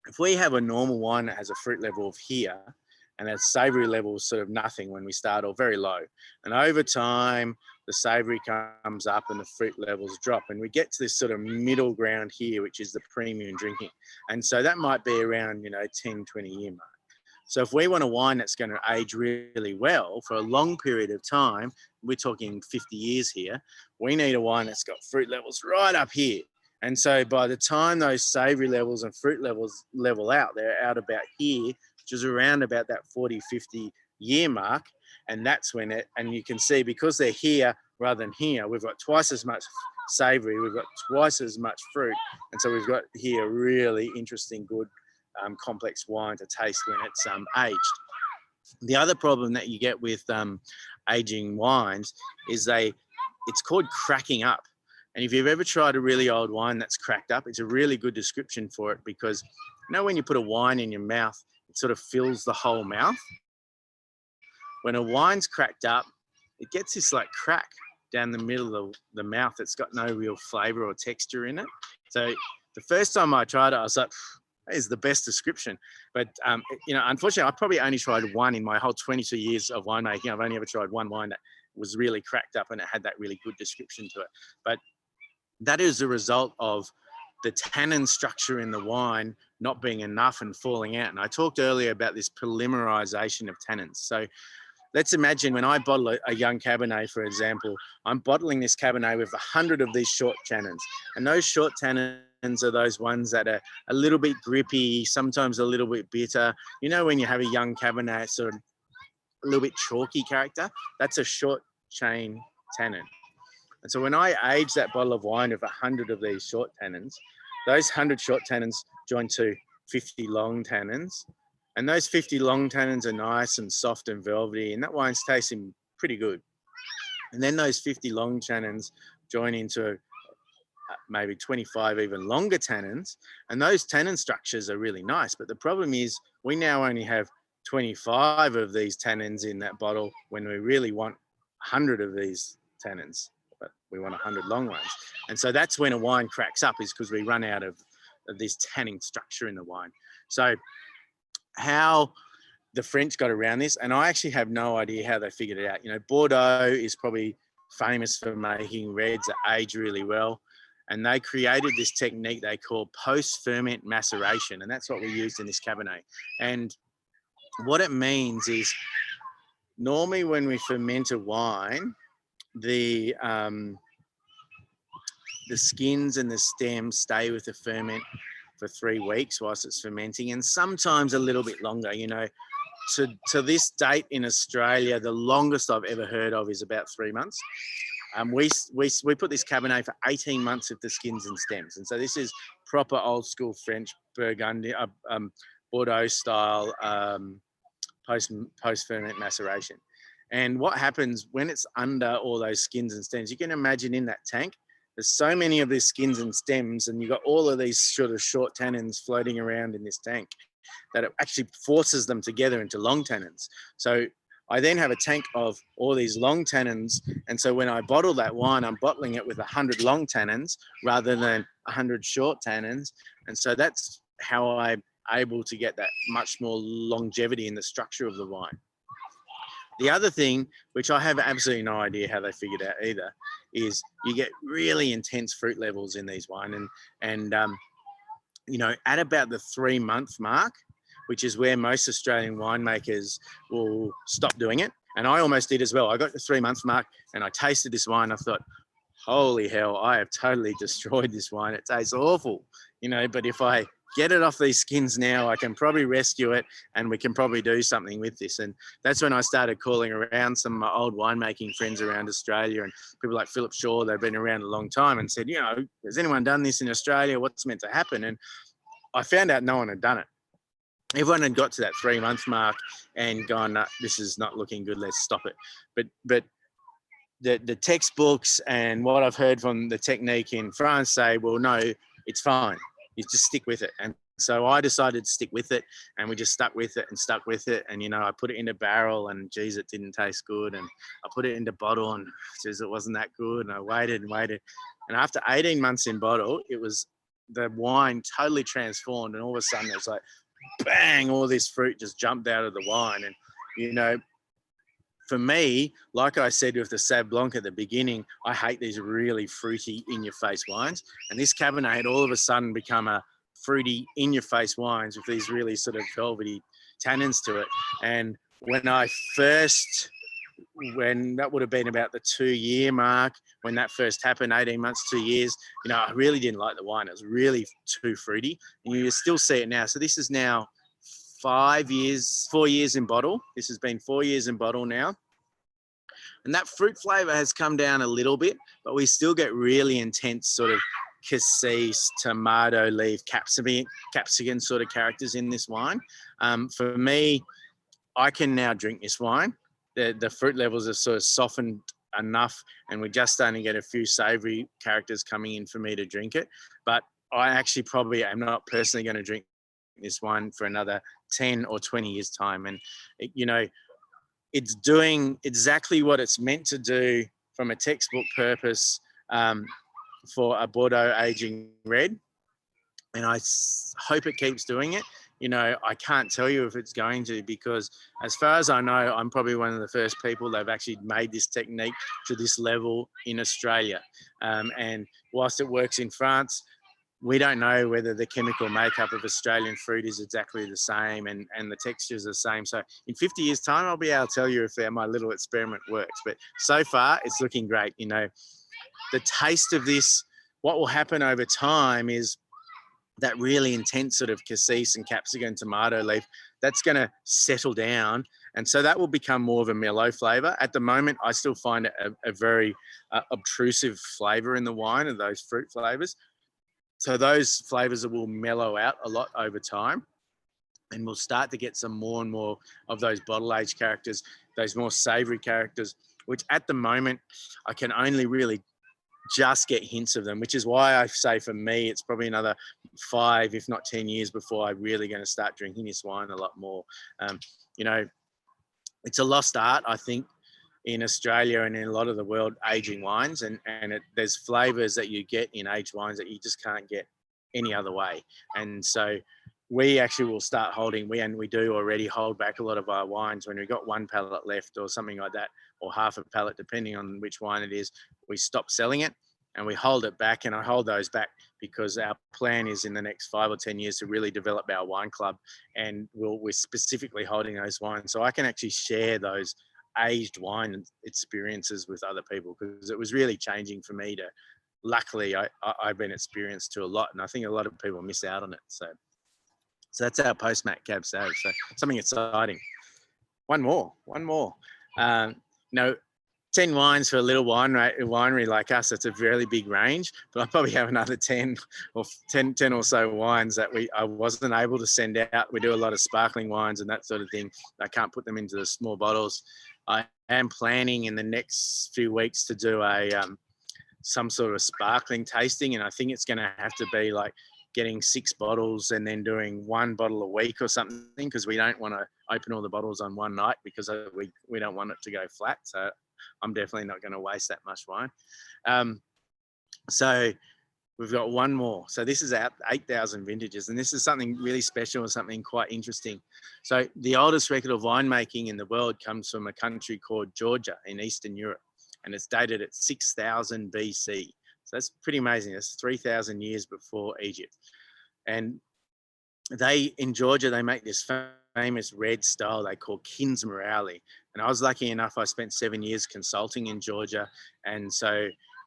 if we have a normal wine that has a fruit level of here, and that savory level is sort of nothing when we start, or very low. And over time, the savory comes up and the fruit levels drop. And we get to this sort of middle ground here, which is the premium drinking. And so that might be around, 10, 20 year mark. So if we want a wine that's going to age really well for a long period of time, we're talking 50 years here, we need a wine that's got fruit levels right up here. And so by the time those savory levels and fruit levels level out, they're out about here, which is around about that 40, 50 year mark. And that's when and you can see, because they're here rather than here, we've got twice as much savory, we've got twice as much fruit. And so we've got here really interesting, good, complex wine to taste when it's aged. The other problem that you get with aging wines is it's called cracking up. And if you've ever tried a really old wine that's cracked up, it's a really good description for it, because when you put a wine in your mouth, it sort of fills the whole mouth. When a wine's cracked up, it gets this like crack down the middle of the mouth. It's got no real flavor or texture in it. So the first time I tried it, I was like, that is the best description. But, unfortunately, I probably only tried one in my whole 22 years of winemaking. I've only ever tried one wine that was really cracked up and it had that really good description to it. But that is a result of the tannin structure in the wine not being enough and falling out. And I talked earlier about this polymerization of tannins. So let's imagine when I bottle a young Cabernet, for example, I'm bottling this Cabernet with 100 of these short tannins. And those short tannins are those ones that are a little bit grippy, sometimes a little bit bitter. When you have a young Cabernet, sort of a little bit chalky character, that's a short chain tannin. And so when I age that bottle of wine with 100 of these short tannins, those 100 short tannins join to 50 long tannins. And those 50 long tannins are nice and soft and velvety, and that wine's tasting pretty good. And then those 50 long tannins join into maybe 25 even longer tannins, and those tannin structures are really nice. But the problem is we now only have 25 of these tannins in that bottle when we really want 100 of these tannins, but we want 100 long ones. And so that's when a wine cracks up, is because we run out of this tannin structure in the wine. So how the French got around this, and I actually have no idea how they figured it out. Bordeaux is probably famous for making reds that age really well. And they created this technique they call post-ferment maceration. And that's what we used in this Cabernet. And what it means is, normally when we ferment a wine, the skins and the stems stay with the ferment for 3 weeks whilst it's fermenting, and sometimes a little bit longer. To this date in Australia, the longest I've ever heard of is about 3 months. We put this Cabernet for 18 months with the skins and stems. And so this is proper old school French Burgundy, Bordeaux style post-ferment maceration. And what happens when it's under all those skins and stems, you can imagine in that tank, there's so many of these skins and stems, and you've got all of these sort of short tannins floating around in this tank, that it actually forces them together into long tannins. So I then have a tank of all these long tannins. And so when I bottle that wine, I'm bottling it with 100 long tannins rather than 100 short tannins. And so that's how I'm able to get that much more longevity in the structure of the wine. The other thing, which I have absolutely no idea how they figured out either, is you get really intense fruit levels in these wine. And at about the 3 month mark, which is where most Australian winemakers will stop doing it. And I almost did as well. I got the 3 month mark and I tasted this wine. I thought, holy hell, I have totally destroyed this wine. It tastes awful, but if I get it off these skins now, I can probably rescue it and we can probably do something with this. And that's when I started calling around some of my old winemaking friends around Australia, and people like Philip Shaw, they've been around a long time, and said, has anyone done this in Australia? What's meant to happen? And I found out no one had done it. Everyone had got to that 3 month mark and gone, no, this is not looking good, let's stop it. But the textbooks and what I've heard from the technique in France say, well, no, it's fine. You just stick with it. And so I decided to stick with it, and we just stuck with it and stuck with it. And, you know, I put it in a barrel and geez, it didn't taste good. And I put it into bottle and geez, it wasn't that good. And I waited and waited. And after 18 months in bottle, the wine totally transformed. And all of a sudden it was like, bang, all this fruit just jumped out of the wine. And, you know, for me, like I said with the Sauv Blanc at the beginning, I hate these really fruity, in-your-face wines. And this Cabernet had all of a sudden become a fruity, in-your-face wines with these really sort of velvety tannins to it. And when that would have been about the 2-year mark, when that first happened, 18 months, 2 years, you know, I really didn't like the wine. It was really too fruity. And you still see it now. So this is now 4 years in bottle. This has been 4 years in bottle now. And that fruit flavor has come down a little bit, but we still get really intense sort of cassis, tomato leaf, capsicum sort of characters in this wine. For me, I can now drink this wine. The fruit levels have sort of softened enough, and we're just starting to get a few savory characters coming in for me to drink it. But I actually probably am not personally going to drink this wine for another 10 or 20 years time. And you know, it's doing exactly what it's meant to do from a textbook purpose for a Bordeaux aging red. And I hope it keeps doing it. You know, I can't tell you if it's going to, because as far as I know, I'm probably one of the first people that have actually made this technique to this level in Australia. And whilst it works in France, we don't know whether the chemical makeup of Australian fruit is exactly the same and the textures are the same. So in 50 years time, I'll be able to tell you if my little experiment works. But so far, it's looking great. You know, the taste of this, what will happen over time is that really intense sort of cassis and capsicum tomato leaf, that's going to settle down. And so that will become more of a mellow flavor. At the moment, I still find it a very obtrusive flavor in the wine of those fruit flavors. So those flavors will mellow out a lot over time, and we'll start to get some more and more of those bottle age characters, those more savory characters, which at the moment I can only really just get hints of them, which is why I say for me, it's probably another 5, if not 10 years before I'm really going to start drinking this wine a lot more. You know, it's a lost art, I think, in Australia and in a lot of the world, aging wines, and there's flavors that you get in aged wines that you just can't get any other way. And so we actually will start holding, we do already hold back a lot of our wines when we've got 1 pallet left or something like that, or half a pallet, depending on which wine it is. We stop selling it and we hold it back, and I hold those back because our plan is in the next 5 or 10 years to really develop our wine club, and we're specifically holding those wines so I can actually share those aged wine experiences with other people, because it was really changing for me to, luckily I've been experienced to a lot, and I think a lot of people miss out on it. So that's our post-Mac Cab Sauv. So something exciting. One more. You know, 10 wines for a little winery like us, it's a really big range, but I probably have another 10 or so wines that I wasn't able to send out. We do a lot of sparkling wines and that sort of thing. I can't put them into the small bottles. I am planning in the next few weeks to do some sort of sparkling tasting, and I think it's going to have to be like getting 6 bottles and then doing 1 bottle a week or something, because we don't want to open all the bottles on one night, because we don't want it to go flat. So I'm definitely not going to waste that much wine. So we've got one more. So this is our 8,000 vintages, and this is something really special and something quite interesting. So the oldest record of winemaking in the world comes from a country called Georgia in Eastern Europe, and it's dated at 6,000 BC. So that's pretty amazing. That's 3,000 years before Egypt. And in Georgia, they make this famous red style they call Kinsmorale. And I was lucky enough, I spent 7 years consulting in Georgia. And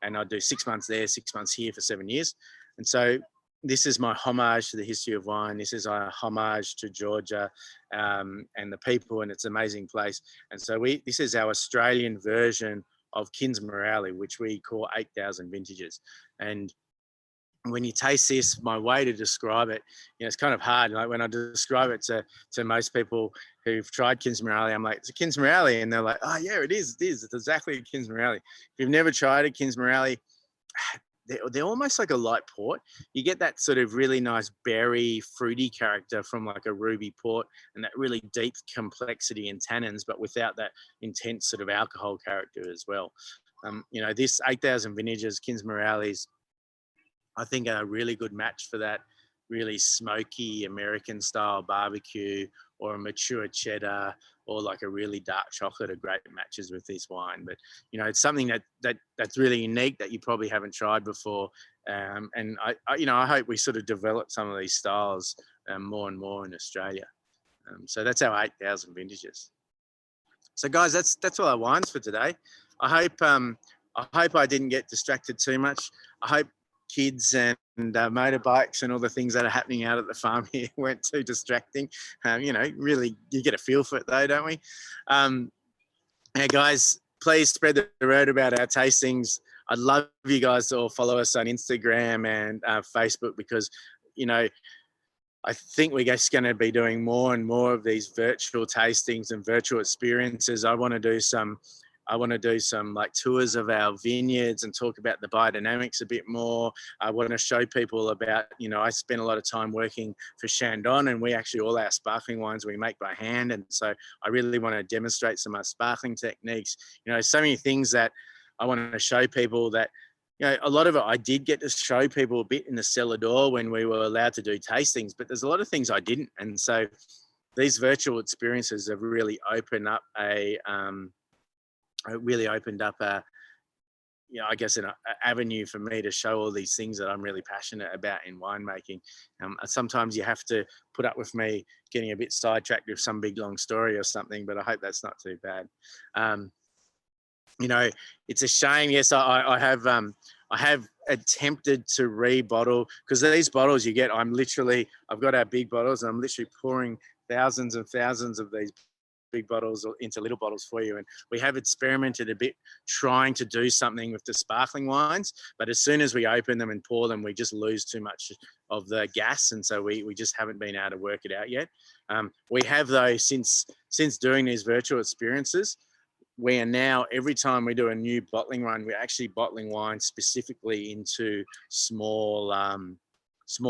I'd do 6 months there, 6 months here for 7 years. And so this is my homage to the history of wine. This is a homage to Georgia and the people, and it's an amazing place. And so this is our Australian version of Kinsmorale, which we call 8,000 vintages. And when you taste this, my way to describe it, you know, it's kind of hard. Like when I describe it to most people who've tried Kinsmorale, I'm like, it's a Kinsmorale. And they're like, oh yeah, it is. It's exactly a Kinsmorale. If you've never tried a Kinsmorale, they're almost like a light port. You get that sort of really nice berry, fruity character from like a ruby port, and that really deep complexity in tannins, but without that intense sort of alcohol character as well. You know, this 8,000 vintages, Kinsmorales, I think are a really good match for that really smoky American style barbecue, or a mature cheddar, or like a really dark chocolate are great matches with this wine. But you know, it's something that's really unique that you probably haven't tried before. And I hope we sort of develop some of these styles more and more in Australia. So that's our 8,000 vintages. So guys, that's all our wines for today. I hope I didn't get distracted too much. I hope kids and motorbikes and all the things that are happening out at the farm here weren't too distracting. You know, really, you get a feel for it though, don't we? Hey guys, please spread the word about our tastings. I'd love you guys to all follow us on Instagram and Facebook, because, you know, I think we're just going to be doing more and more of these virtual tastings and virtual experiences. I want to do some like tours of our vineyards and talk about the biodynamics a bit more. I want to show people about, you know, I spent a lot of time working for Chandon, and we actually, all our sparkling wines we make by hand. And so I really want to demonstrate some of our sparkling techniques. You know, so many things that I want to show people that, you know, a lot of it I did get to show people a bit in the cellar door when we were allowed to do tastings, but there's a lot of things I didn't. And so these virtual experiences have really opened up a you know, I guess an avenue for me to show all these things that I'm really passionate about in winemaking. Sometimes you have to put up with me getting a bit sidetracked with some big long story or something, but I hope that's not too bad. You know, it's a shame. Yes, I have attempted to rebottle, because these bottles you get, I've got our big bottles, and I'm literally pouring thousands and thousands of these big bottles into little bottles for you. And we have experimented a bit trying to do something with the sparkling wines, but as soon as we open them and pour them, we just lose too much of the gas. And so we just haven't been able to work it out yet. We have though, since doing these virtual experiences, we are now, every time we do a new bottling run, we're actually bottling wine specifically into small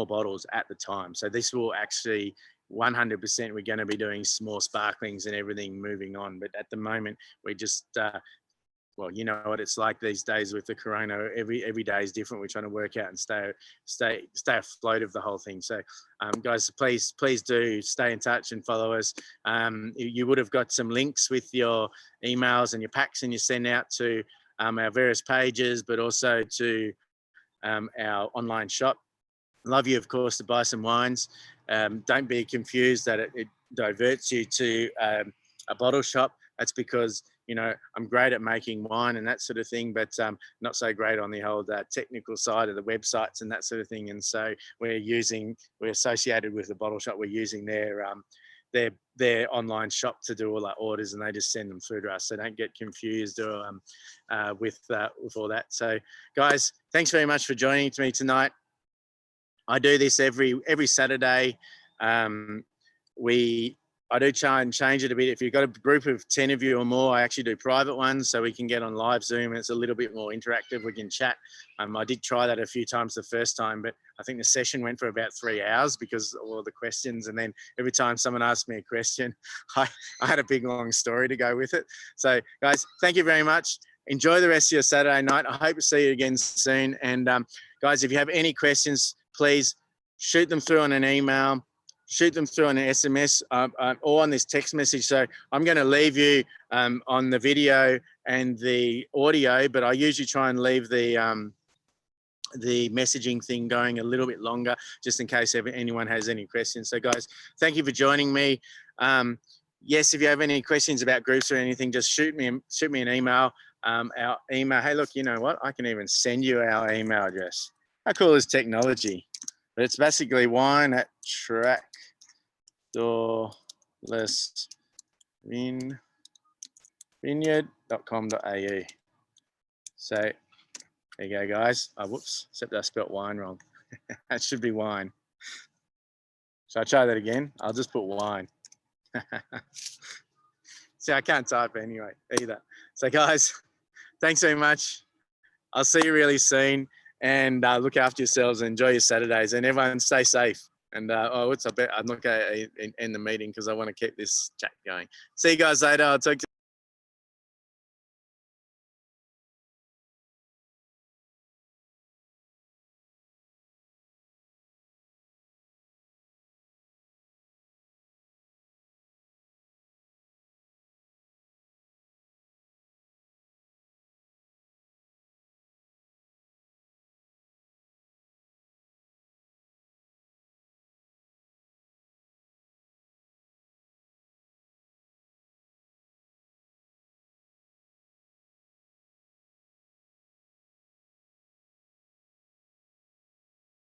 bottles at the time. So this will actually 100%, we're going to be doing small sparklings and everything moving on. But at the moment, we just, well, you know what it's like these days with the corona. Every day is different. We're trying to work out and stay afloat of the whole thing. So, guys, please do stay in touch and follow us. You would have got some links with your emails and your packs, and you send out to our various pages, but also to our online shop. Love you, of course, to buy some wines. Don't be confused that it diverts you to a bottle shop. That's because, you know, I'm great at making wine and that sort of thing, but not so great on the whole technical side of the websites and that sort of thing. And so we're associated with the bottle shop. We're using their online shop to do all our orders, and they just send them through to us. So don't get confused with all that. So guys, thanks very much for joining me tonight. I do this every Saturday. I do try and change it a bit. If you've got a group of 10 of you or more, I actually do private ones, so we can get on live Zoom and it's a little bit more interactive. We can chat. I did try that a few times the first time, but I think the session went for about 3 hours because of all the questions. And then every time someone asked me a question, I had a big long story to go with it. So guys, thank you very much. Enjoy the rest of your Saturday night. I hope to see you again soon. And guys, if you have any questions, please shoot them through on an email, shoot them through on an SMS or on this text message. So I'm going to leave you on the video and the audio, but I usually try and leave the messaging thing going a little bit longer, just in case anyone has any questions. So guys, thank you for joining me. Yes, if you have any questions about groups or anything, just shoot me an email. Our email, hey, look, you know what? I can even send you our email address. How cool is technology? But it's basically wine@tracklessvineyard.com.au. So there you go, guys. Oh, whoops, except I spelt wine wrong. That should be wine. Shall I try that again? I'll just put wine. See, I can't type anyway either. So guys, thanks very much. I'll see you really soon. and look after yourselves and enjoy your Saturdays, and everyone stay safe. And I'm not going to end the meeting because I want to keep this chat going. See you guys later. I'll talk to